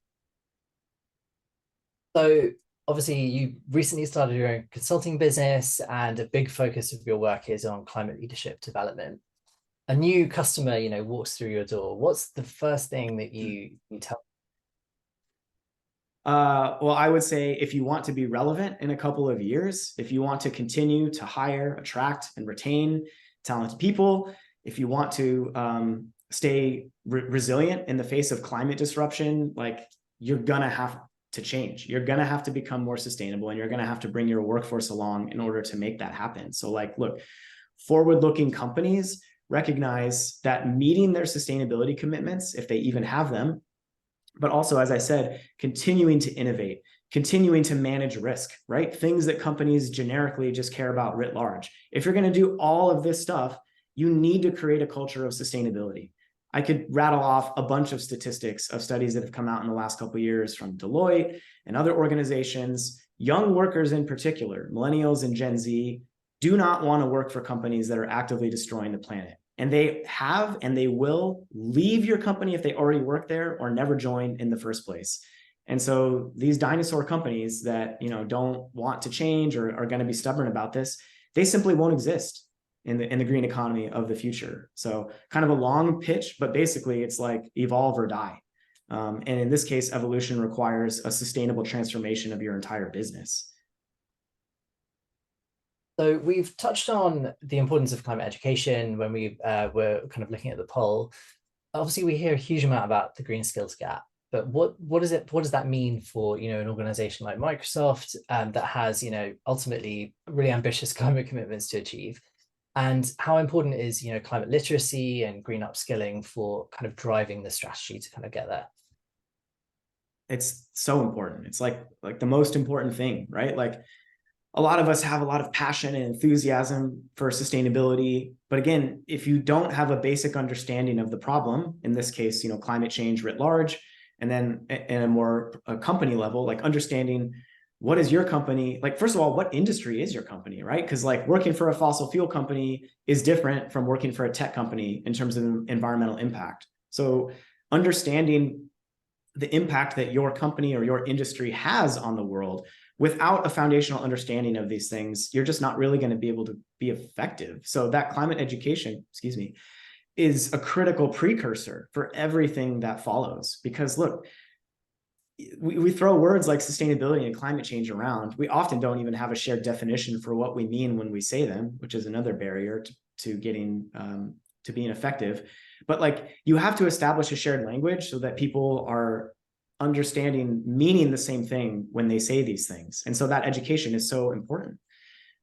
So obviously you recently started your own consulting business, and a big focus of your work is on climate leadership development. A new customer, you know, walks through your door. What's the first thing that you tell? Well, I would say if you want to be relevant in a couple of years, if you want to continue to hire, attract, and retain talented people, if you want to stay resilient in the face of climate disruption, like you're gonna have to change. You're gonna have to become more sustainable, and you're gonna have to bring your workforce along in order to make that happen. So like, look, forward-looking companies recognize that meeting their sustainability commitments, if they even have them, but also, as I said, continuing to innovate, continuing to manage risk, right? Things that companies generically just care about writ large. If you're going to do all of this stuff, you need to create a culture of sustainability. I could rattle off a bunch of statistics of studies that have come out in the last couple of years from Deloitte and other organizations. Young workers in particular, millennials and Gen Z, do not want to work for companies that are actively destroying the planet. And they have and they will leave your company if they already work there or never join in the first place. And so these dinosaur companies that, you know, don't want to change or are going to be stubborn about this, they simply won't exist in the green economy of the future. So kind of a long pitch, but basically it's like evolve or die. And in this case, evolution requires a sustainable transformation of your entire business. So we've touched on the importance of climate education when we were kind of looking at the poll. Obviously, we hear a huge amount about the green skills gap, but what does that mean for, you know, an organization like Microsoft that has, you know, ultimately really ambitious climate commitments to achieve? And how important is, you know, climate literacy and green upskilling for kind of driving the strategy to kind of get there? It's so important. It's like the most important thing, right? Like, a lot of us have a lot of passion and enthusiasm for sustainability. But again, if you don't have a basic understanding of the problem, in this case, you know, climate change writ large, and then in a more company level, like understanding what is your company, like, first of all, what industry is your company, right? Because like working for a fossil fuel company is different from working for a tech company in terms of environmental impact. So understanding the impact that your company or your industry has on the world without a foundational understanding of these things, you're just not really going to be able to be effective. So that climate education, excuse me, is a critical precursor for everything that follows. Because look, we throw words like sustainability and climate change around. We often don't even have a shared definition for what we mean when we say them, which is another barrier to getting to being effective. But like, you have to establish a shared language so that people are understanding, meaning the same thing when they say these things. And so that education is so important.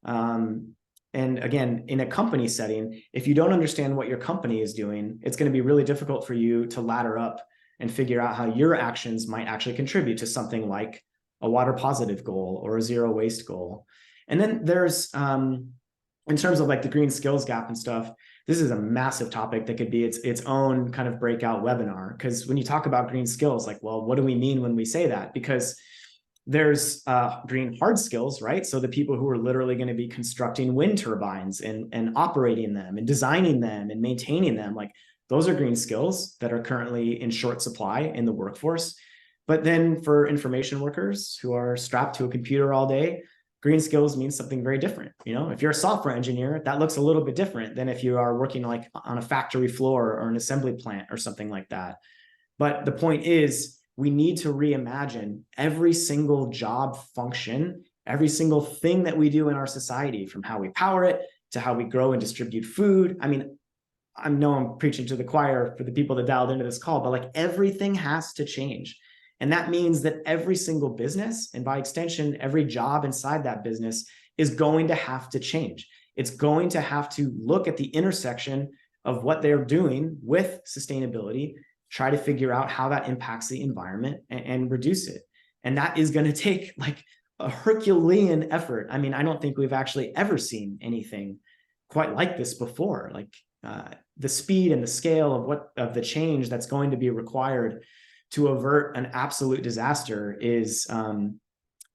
And again, in a company setting, if you don't understand what your company is doing, it's going to be really difficult for you to ladder up and figure out how your actions might actually contribute to something like a water positive goal or a zero waste goal. And then there's, in terms of like the green skills gap and stuff, this is a massive topic that could be its own kind of breakout webinar. Because when you talk about green skills, like, well, what do we mean when we say that? Because there's green hard skills, right? So the people who are literally going to be constructing wind turbines and operating them and designing them and maintaining them, like, those are green skills that are currently in short supply in the workforce. But then for information workers who are strapped to a computer all day, green skills means something very different. You know, if you're a software engineer, that looks a little bit different than if you are working like on a factory floor or an assembly plant or something like that. But the point is, we need to reimagine every single job function, every single thing that we do in our society, from how we power it to how we grow and distribute food. I mean, I know I'm preaching to the choir for the people that dialed into this call, but like, everything has to change. And that means that every single business, and by extension, every job inside that business, is going to have to change. It's going to have to look at the intersection of what they're doing with sustainability, try to figure out how that impacts the environment and reduce it. And that is going to take like a Herculean effort. I mean, I don't think we've actually ever seen anything quite like this before. Like, the speed and the scale of the change that's going to be required to avert an absolute disaster is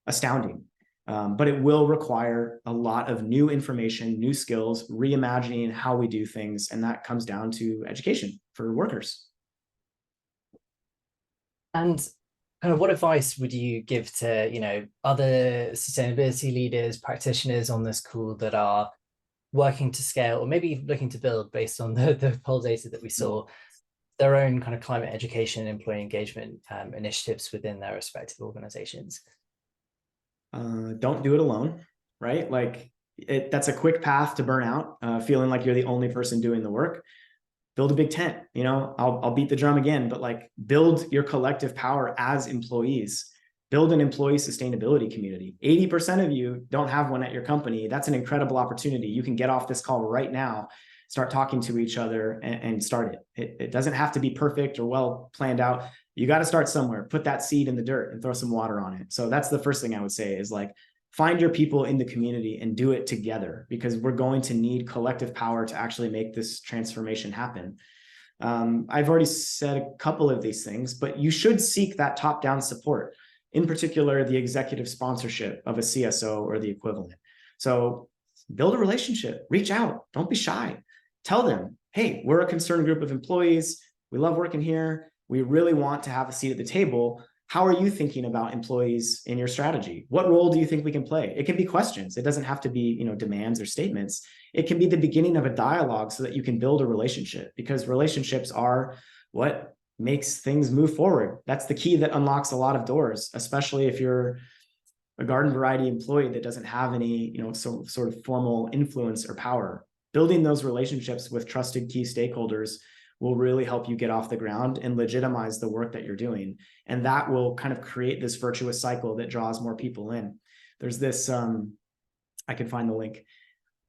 astounding. But it will require a lot of new information, new skills, reimagining how we do things. And that comes down to education for workers. And kind of what advice would you give to, other sustainability leaders, practitioners on this call that are working to scale, or maybe looking to build, based on the poll data that we saw, their own kind of climate education and employee engagement initiatives within their respective organizations? Don't do it alone, right? Like, that's a quick path to burnout, feeling like you're the only person doing the work. Build a big tent. I'll beat the drum again, but like, build your collective power as employees. Build an employee sustainability community. 80% of you don't have one at your company. That's an incredible opportunity. You can get off this call right now, start talking to each other and start it. It doesn't have to be perfect or well planned out. You got to start somewhere. Put that seed in the dirt and throw some water on it. So that's the first thing I would say, is like, find your people in the community and do it together, because we're going to need collective power to actually make this transformation happen. I've already said a couple of these things, but you should seek that top-down support, in particular, the executive sponsorship of a CSO or the equivalent. So build a relationship, reach out, don't be shy. Tell them, hey, we're a concerned group of employees. We love working here. We really want to have a seat at the table. How are you thinking about employees in your strategy? What role do you think we can play? It can be questions. It doesn't have to be, demands or statements. It can be the beginning of a dialogue so that you can build a relationship, because relationships are what makes things move forward. That's the key that unlocks a lot of doors, especially if you're a garden variety employee that doesn't have any, sort of formal influence or power. Building those relationships with trusted key stakeholders will really help you get off the ground and legitimize the work that you're doing. And that will kind of create this virtuous cycle that draws more people in. There's this, I can find the link.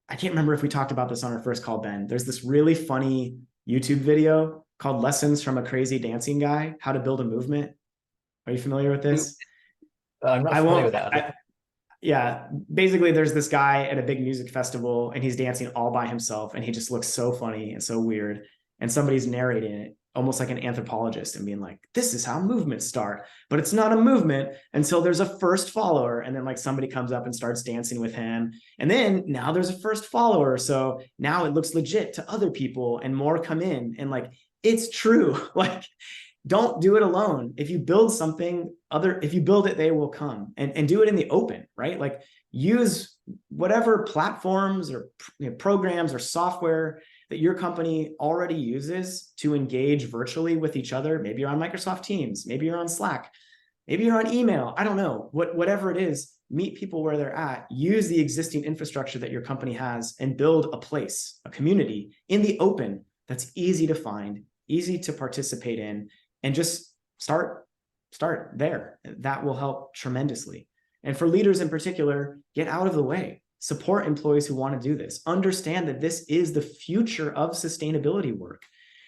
I can't remember if we talked about this on our first call, Ben. There's this really funny YouTube video called Lessons from a Crazy Dancing Guy, How to Build a Movement. Are you familiar with this? I'm not familiar with that. Yeah, basically there's this guy at a big music festival and he's dancing all by himself and he just looks so funny and so weird. And somebody's narrating it almost like an anthropologist and being like, this is how movements start, but it's not a movement until there's a first follower. And then like somebody comes up and starts dancing with him. And then now there's a first follower. So now it looks legit to other people and more come in. And like, it's true. Like, don't do it alone. If you build something, if you build it, they will come, and do it in the open, right? Like use whatever platforms or programs or software that your company already uses to engage virtually with each other. Maybe you're on Microsoft Teams, maybe you're on Slack, maybe you're on email. I don't know, whatever it is, meet people where they're at, use the existing infrastructure that your company has, and build a place, a community in the open that's easy to find, easy to participate in, and just start there. That will help tremendously. And for leaders in particular, get out of the way, support employees who want to do this, understand that this is the future of sustainability work.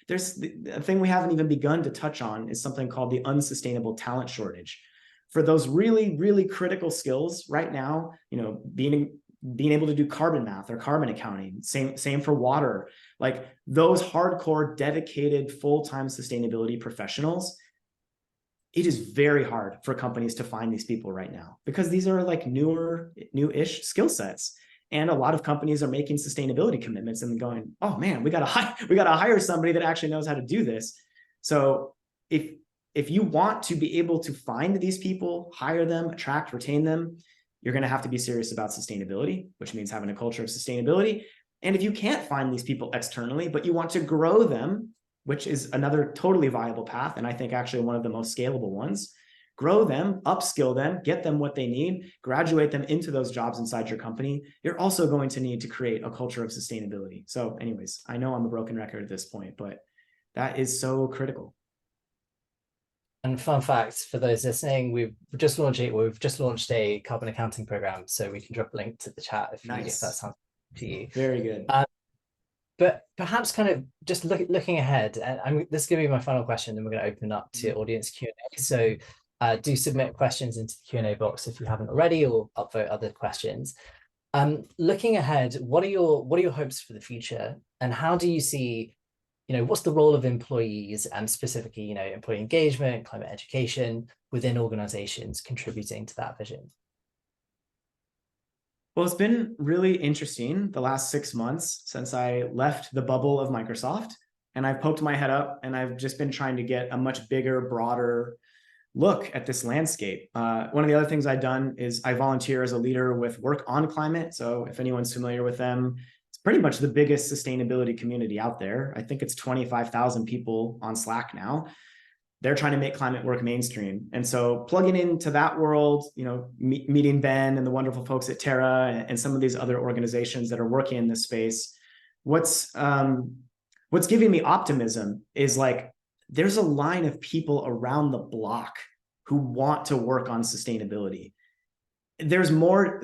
There's a thing we haven't even begun to touch on is something called the unsustainable talent shortage. For those really, really critical skills right now, being able to do carbon math or carbon accounting, same for water, like those hardcore, dedicated, full-time sustainability professionals, it is very hard for companies to find these people right now because these are like new-ish skill sets. And a lot of companies are making sustainability commitments and going, oh man, we gotta hire somebody that actually knows how to do this. So if you want to be able to find these people, hire them, attract, retain them, you're going to have to be serious about sustainability, which means having a culture of sustainability. And if you can't find these people externally, but you want to grow them, which is another totally viable path, and I think actually one of the most scalable ones, grow them, upskill them, get them what they need, graduate them into those jobs inside your company, you're also going to need to create a culture of sustainability. So anyways, I know I'm a broken record at this point, but that is so critical. And fun fact for those listening, we've just launched a carbon accounting program, so we can drop a link to the chat if that sounds good to you. Very good. But perhaps kind of just looking ahead, and this is going to be my final question, and we're going to open up to audience Q&A. So do submit questions into the Q&A box if you haven't already, or upvote other questions. Looking ahead, what are your hopes for the future, and how do you see, what's the role of employees and specifically, employee engagement, climate education within organizations contributing to that vision? Well, it's been really interesting the last 6 months since I left the bubble of Microsoft, and I've poked my head up and I've just been trying to get a much bigger, broader look at this landscape. One of the other things I've done is I volunteer as a leader with Work on Climate. So if anyone's familiar with them, it's pretty much the biggest sustainability community out there. I think it's 25,000 people on Slack now. They're trying to make climate work mainstream. And so plugging into that world, meeting Ben and the wonderful folks at Terra and some of these other organizations that are working in this space, what's giving me optimism is like, there's a line of people around the block who want to work on sustainability. There's more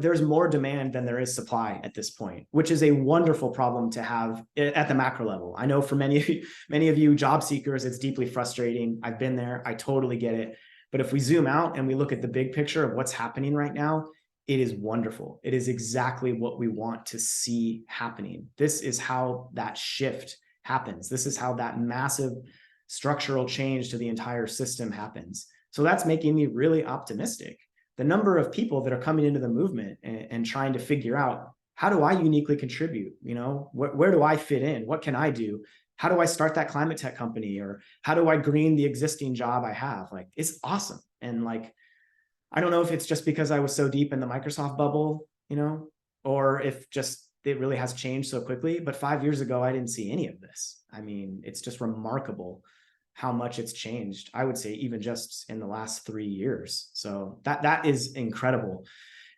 demand than there is supply at this point, which is a wonderful problem to have at the macro level. I know for many of you job seekers, it's deeply frustrating. I've been there. I totally get it. But if we zoom out and we look at the big picture of what's happening right now, it is wonderful. It is exactly what we want to see happening. This is how that shift happens. This is how that massive structural change to the entire system happens. So that's making me really optimistic. The number of people that are coming into the movement and trying to figure out, how do I uniquely contribute? Where do I fit in? What can I do? How do I start that climate tech company? Or how do I green the existing job I have? Like, it's awesome. And like, I don't know if it's just because I was so deep in the Microsoft bubble, or if just it really has changed so quickly. But 5 years ago, I didn't see any of this. I mean, it's just remarkable how much it's changed. I would say even just in the last 3 years. So that is incredible.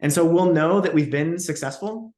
And so we'll know that we've been successful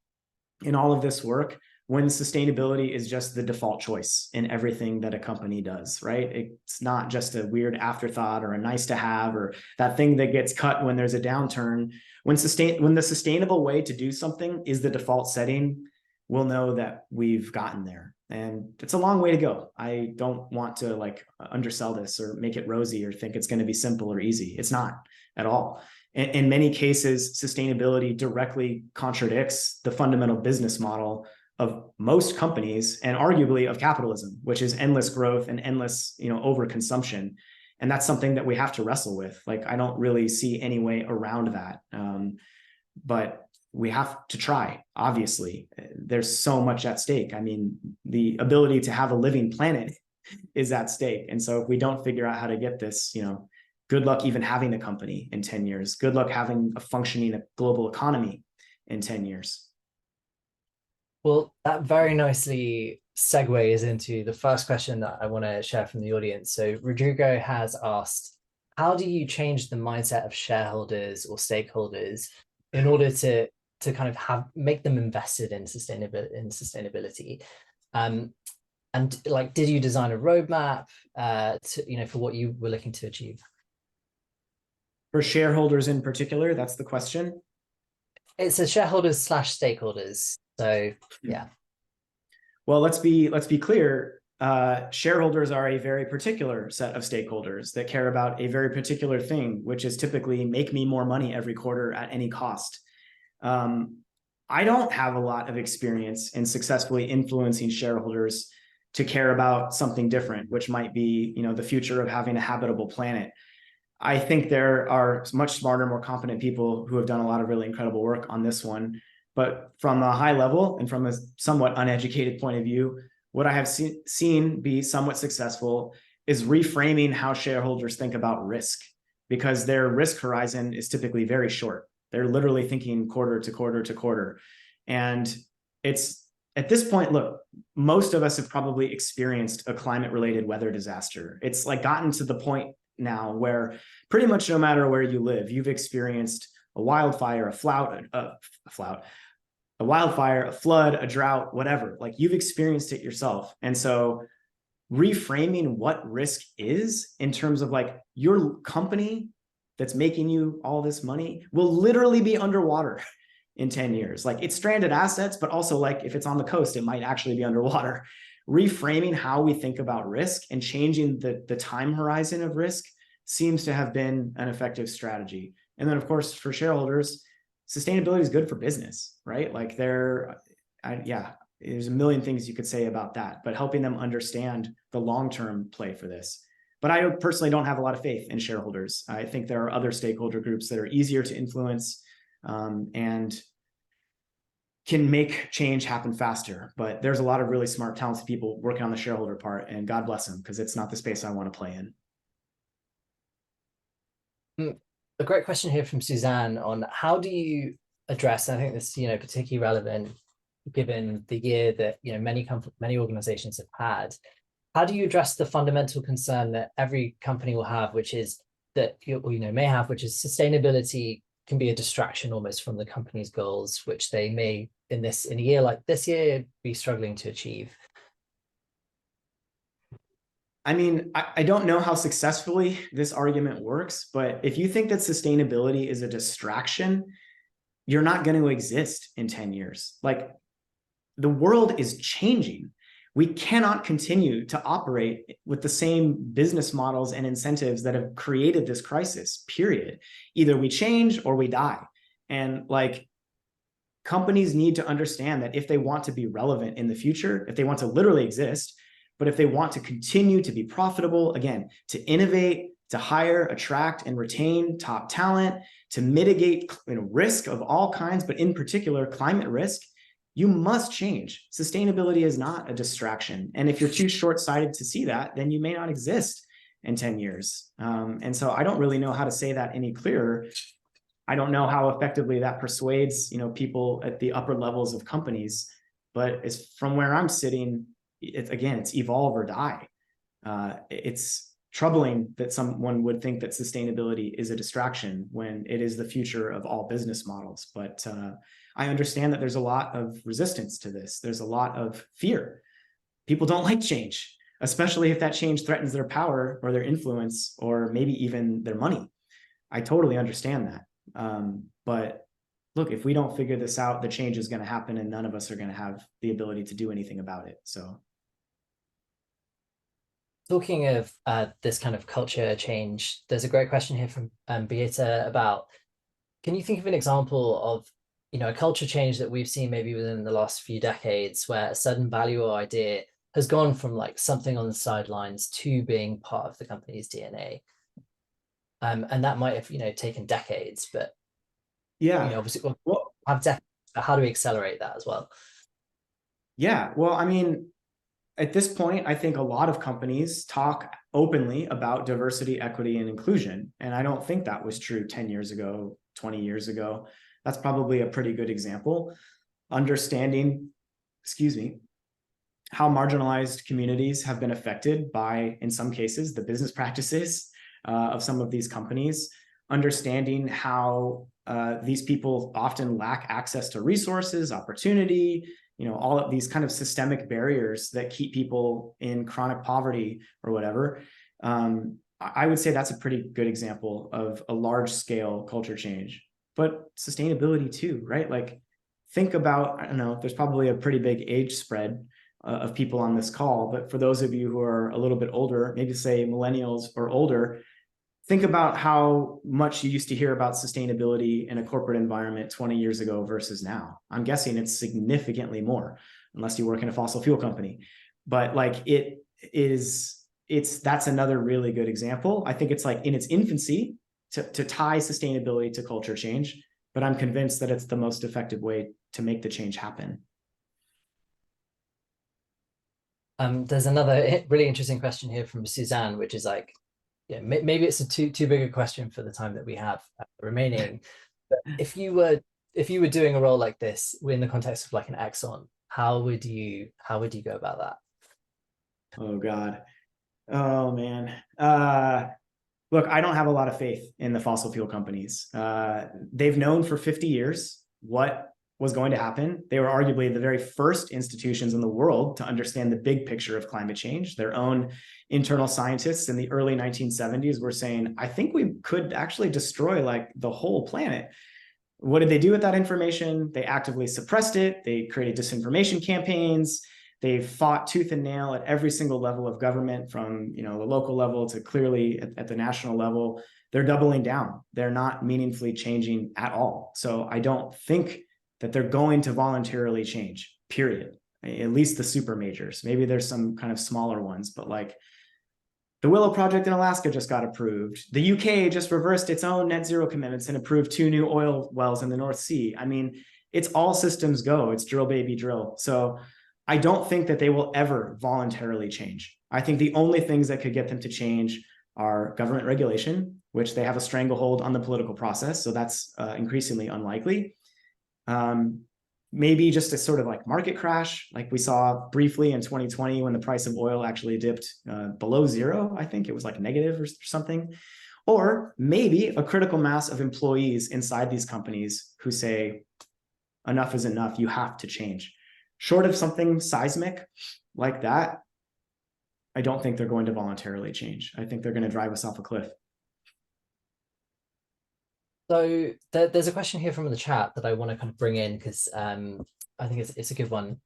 in all of this work when sustainability is just the default choice in everything that a company does, right? It's not just a weird afterthought or a nice to have, or that thing that gets cut when there's a downturn. When the sustainable way to do something is the default setting, we'll know that we've gotten there. And it's a long way to go. I don't want to like undersell this or make it rosy or think it's going to be simple or easy. It's not at all. In many cases, sustainability directly contradicts the fundamental business model of most companies and arguably of capitalism, which is endless growth and endless, overconsumption. And that's something that we have to wrestle with. Like, I don't really see any way around that. But we have to try, obviously. There's so much at stake. I mean, the ability to have a living planet is at stake. And so if we don't figure out how to get this, good luck even having a company in 10 years. Good luck having a functioning global economy in 10 years. Well, that very nicely segues into the first question that I want to share from the audience. So Rodrigo has asked, how do you change the mindset of shareholders or stakeholders in order to kind of make them invested in sustainability? And like, did you design a roadmap for what you were looking to achieve? For shareholders in particular, that's the question. It's a shareholders / stakeholders. So yeah. Well, let's be clear. Shareholders are a very particular set of stakeholders that care about a very particular thing, which is typically make me more money every quarter at any cost. I don't have a lot of experience in successfully influencing shareholders to care about something different, which might be, the future of having a habitable planet. I think there are much smarter, more competent people who have done a lot of really incredible work on this one. But from a high level and from a somewhat uneducated point of view, what I have seen be somewhat successful is reframing how shareholders think about risk, because their risk horizon is typically very short. They're literally thinking quarter to quarter to quarter. And it's at this point, look, most of us have probably experienced a climate-related weather disaster. It's like gotten to the point now where pretty much no matter where you live, you've experienced a wildfire, a wildfire, a flood, a drought, whatever. Like, you've experienced it yourself. And so reframing what risk is in terms of like your company that's making you all this money will literally be underwater in 10 years. Like, it's stranded assets, but also like if it's on the coast, it might actually be underwater. Reframing how we think about risk and changing the time horizon of risk seems to have been an effective strategy. And then, of course, for shareholders, sustainability is good for business, right? Like, there's a million things you could say about that, but helping them understand the long-term play for this. But I personally don't have a lot of faith in shareholders. I think there are other stakeholder groups that are easier to influence and can make change happen faster. But there's a lot of really smart, talented people working on the shareholder part, and God bless them, because it's not the space I want to play in. A great question here from Suzanne on how do you address, and I think this, particularly relevant given the year that, many organizations have had. How do you address the fundamental concern that every company will have, which is that may have, which is sustainability can be a distraction almost from the company's goals, which they may in a year like this year be struggling to achieve? I mean, I don't know how successfully this argument works, but if you think that sustainability is a distraction, you're not going to exist in 10 years. Like, the world is changing. We cannot continue to operate with the same business models and incentives that have created this crisis, period. Either we change or we die. And like, companies need to understand that if they want to be relevant in the future, if they want to literally exist, but if they want to continue to be profitable, again, to innovate, to hire, attract, and retain top talent, to mitigate risk of all kinds, but in particular, climate risk, you must change. Sustainability is not a distraction. And if you're too short-sighted to see that, then you may not exist in 10 years. And so I don't really know how to say that any clearer. I don't know how effectively that persuades, people at the upper levels of companies, but it's from where I'm sitting, it's evolve or die. It's troubling that someone would think that sustainability is a distraction when it is the future of all business models. But I understand that there's a lot of resistance to this. There's a lot of fear. People don't like change, especially if that change threatens their power or their influence or maybe even their money. I totally understand that. But look, if we don't figure this out, the change is going to happen and none of us are going to have the ability to do anything about it. So, talking of this kind of culture change, there's a great question here from Beata about, can you think of an example of a culture change that we've seen maybe within the last few decades where a certain value or idea has gone from like something on the sidelines to being part of the company's DNA? And that might have, taken decades, but obviously have decades. How do we accelerate that as well? Yeah, well, I mean, at this point, I think a lot of companies talk openly about diversity, equity, and inclusion. And I don't think that was true 10 years ago, 20 years ago. That's probably a pretty good example. Understanding, excuse me, how marginalized communities have been affected by, in some cases, the business practices of some of these companies, understanding how these people often lack access to resources, opportunity, all of these kind of systemic barriers that keep people in chronic poverty or whatever. I would say that's a pretty good example of a large scale culture change, but sustainability too, right? Like think about, I don't know, there's probably a pretty big age spread of people on this call, but for those of you who are a little bit older, maybe say millennials or older, think about how much you used to hear about sustainability in a corporate environment 20 years ago versus now. I'm guessing it's significantly more, unless you work in a fossil fuel company. But like that's another really good example. I think it's like in its infancy to tie sustainability to culture change, but I'm convinced that it's the most effective way to make the change happen. There's another really interesting question here from Suzanne, which is like, yeah, maybe it's a too big a question for the time that we have remaining. But if you were doing a role like this in the context of like an Exxon, how would you go about that? Oh God. Oh man. Look, I don't have a lot of faith in the fossil fuel companies. They've known for 50 years what was going to happen. They were arguably the very first institutions in the world to understand the big picture of climate change. Their own internal scientists in the early 1970s were saying, I think we could actually destroy like the whole planet. What did they do with that information? They actively suppressed it. They created disinformation campaigns. They fought tooth and nail at every single level of government, from the local level to clearly at the national level. They're doubling down. They're not meaningfully changing at all. So I don't think that they're going to voluntarily change, period. At least the super majors. Maybe there's some kind of smaller ones, but like the Willow Project in Alaska just got approved. The UK just reversed its own net zero commitments and approved 2 new oil wells in the North Sea. I mean, it's all systems go. It's drill, baby, drill. So I don't think that they will ever voluntarily change. I think the only things that could get them to change are government regulation, which they have a stranglehold on the political process. So that's increasingly unlikely. Maybe just a sort of like market crash, like we saw briefly in 2020 when the price of oil actually dipped below zero. I think it was like negative or something. Or maybe a critical mass of employees inside these companies who say, enough is enough, you have to change. Short of something seismic like that, I don't think they're going to voluntarily change. I think they're going to drive us off a cliff. So there's a question here from the chat that I want to kind of bring in because I think it's a good one.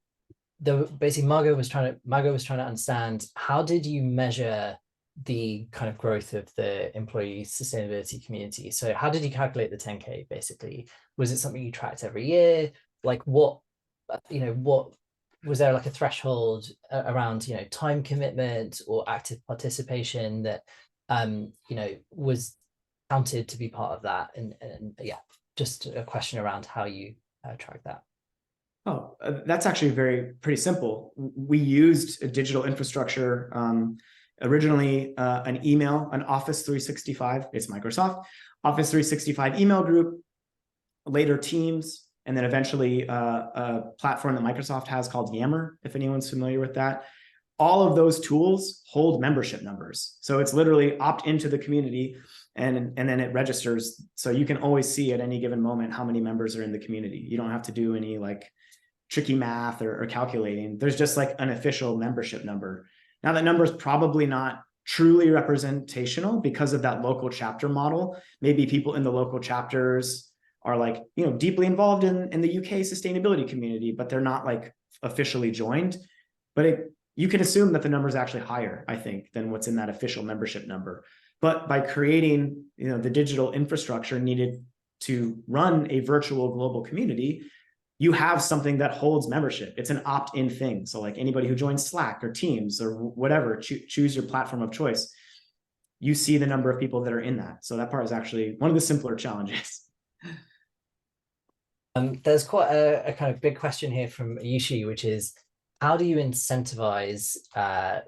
Basically, Margot was trying to understand, how did you measure the kind of growth of the employee sustainability community? So how did you calculate the 10K basically? Was it something you tracked every year? Like what was there like a threshold around time commitment or active participation that was counted to be part of that? And yeah, just a question around how you track that. Oh, that's actually pretty simple. We used a digital infrastructure, originally an email, an Office 365, it's Microsoft, Office 365 email group, later Teams, and then eventually a platform that Microsoft has called Yammer, if anyone's familiar with that. All of those tools hold membership numbers. So it's literally opt into the community and then it registers. So you can always see at any given moment how many members are in the community. You don't have to do any like tricky math or calculating. There's just like an official membership number. Now that number is probably not truly representational because of that local chapter model. Maybe people in the local chapters are like, deeply involved in the UK sustainability community, but they're not like officially joined. But you can assume that the number is actually higher, I think, than what's in that official membership number. But by creating, the digital infrastructure needed to run a virtual global community, you have something that holds membership. It's an opt-in thing. So like anybody who joins Slack or Teams or whatever, choose your platform of choice, you see the number of people that are in that. So that part is actually one of the simpler challenges. There's quite a kind of big question here from Ayushi, which is, how do you incentivize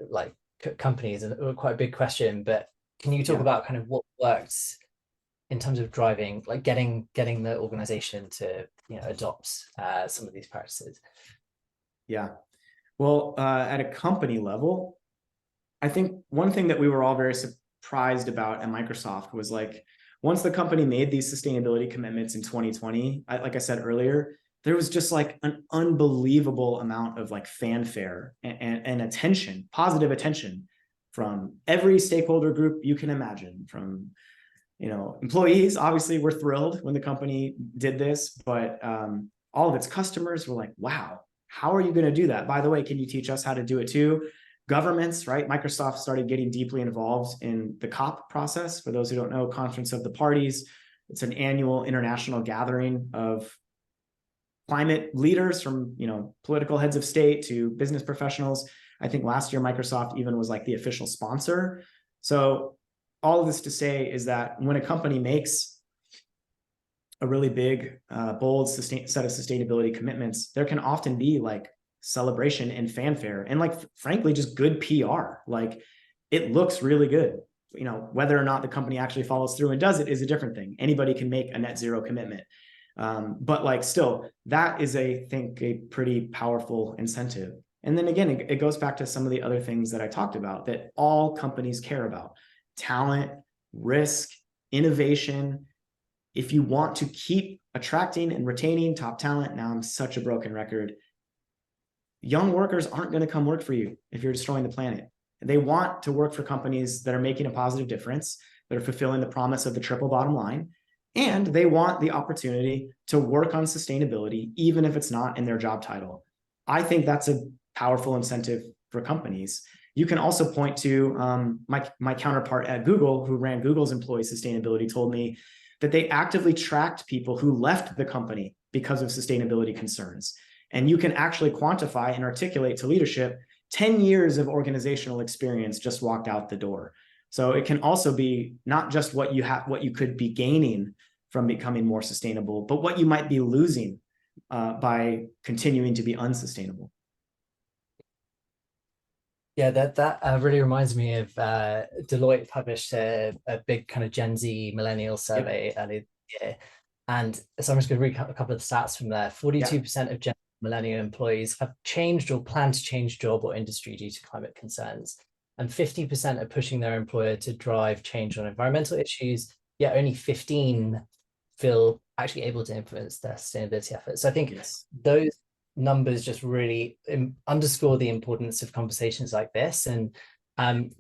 like companies? And quite a big question, but can you talk Yeah. about kind of what works in terms of driving, like getting the organization to adopt some of these practices? Yeah. Well, at a company level, I think one thing that we were all very surprised about at Microsoft was like, once the company made these sustainability commitments in 2020, like I said earlier, there was just like an unbelievable amount of like fanfare and attention, positive attention from every stakeholder group you can imagine. From, employees, obviously were thrilled when the company did this, but all of its customers were like, wow, how are you going to do that? By the way, can you teach us how to do it too? Governments, right? Microsoft started getting deeply involved in the COP process. For those who don't know, Conference of the Parties, it's an annual international gathering of climate leaders from, political heads of state to business professionals. I think last year Microsoft even was like the official sponsor. So all of this to say is that when a company makes a really big, bold set of sustainability commitments, there can often be like celebration and fanfare and like, frankly, just good PR. Like it looks really good. Whether or not the company actually follows through and does it is a different thing. Anybody can make a net zero commitment. But like still, that is I think a pretty powerful incentive. And then again, it goes back to some of the other things that I talked about that all companies care about: talent, risk, innovation. If you want to keep attracting and retaining top talent, now I'm such a broken record, young workers aren't going to come work for you if you're destroying the planet. They want to work for companies that are making a positive difference, that are fulfilling the promise of the triple bottom line, and they want the opportunity to work on sustainability, even if it's not in their job title. I think that's a powerful incentive for companies. You can also point to my counterpart at Google, who ran Google's employee sustainability, told me that they actively tracked people who left the company because of sustainability concerns. And you can actually quantify and articulate to leadership 10 years of organizational experience just walked out the door. So it can also be not just what you could be gaining from becoming more sustainable, but what you might be losing by continuing to be unsustainable. Yeah, that really reminds me of Deloitte published a big kind of Gen Z millennial survey earlier this year. And so I'm just going to read a couple of the stats from there. 42% of Gen millennial employees have changed or plan to change job or industry due to climate concerns. And 50% are pushing their employer to drive change on environmental issues, yet only 15 feel actually able to influence their sustainability efforts. So I think those numbers just really underscore the importance of conversations like this. And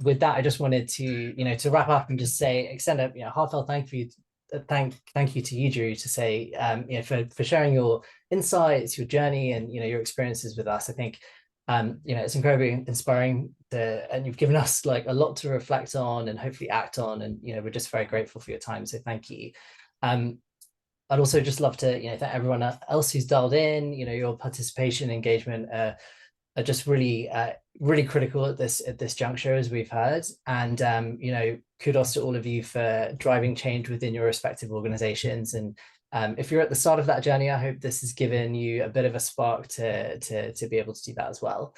with that, I just wanted to, to wrap up and just say, extend a heartfelt thank you to you, Drew, to say, for sharing your insights, your journey, and your experiences with us. I think it's incredibly inspiring and you've given us like a lot to reflect on and hopefully act on, and we're just very grateful for your time, so thank you. I'd also just love to thank everyone else who's dialed in. Your participation, engagement are just really critical at this juncture, as we've heard. And kudos to all of you for driving change within your respective organizations. And if you're at the start of that journey, I hope this has given you a bit of a spark to be able to do that as well.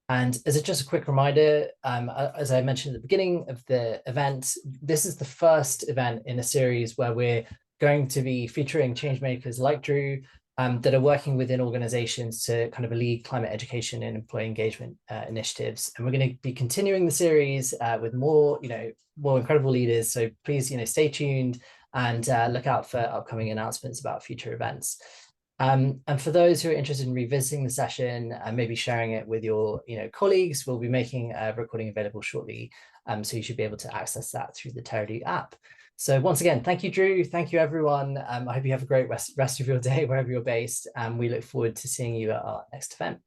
And as just a quick reminder, as I mentioned at the beginning of the event, this is the first event in a series where we're going to be featuring change makers like Drew, that are working within organizations to kind of lead climate education and employee engagement initiatives. And we're going to be continuing the series with more incredible leaders. So please, stay tuned and look out for upcoming announcements about future events. And for those who are interested in revisiting the session and maybe sharing it with your colleagues, we'll be making a recording available shortly. So you should be able to access that through the Teradoo app. So once again, thank you, Drew. Thank you, everyone. I hope you have a great rest of your day wherever you're based. And we look forward to seeing you at our next event.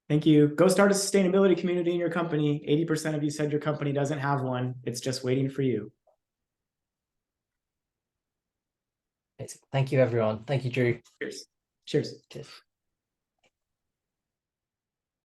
Thank you. Go start a sustainability community in your company. 80% of you said your company doesn't have one. It's just waiting for you. Thank you, everyone. Thank you, Drew. Cheers. Cheers. Cheers.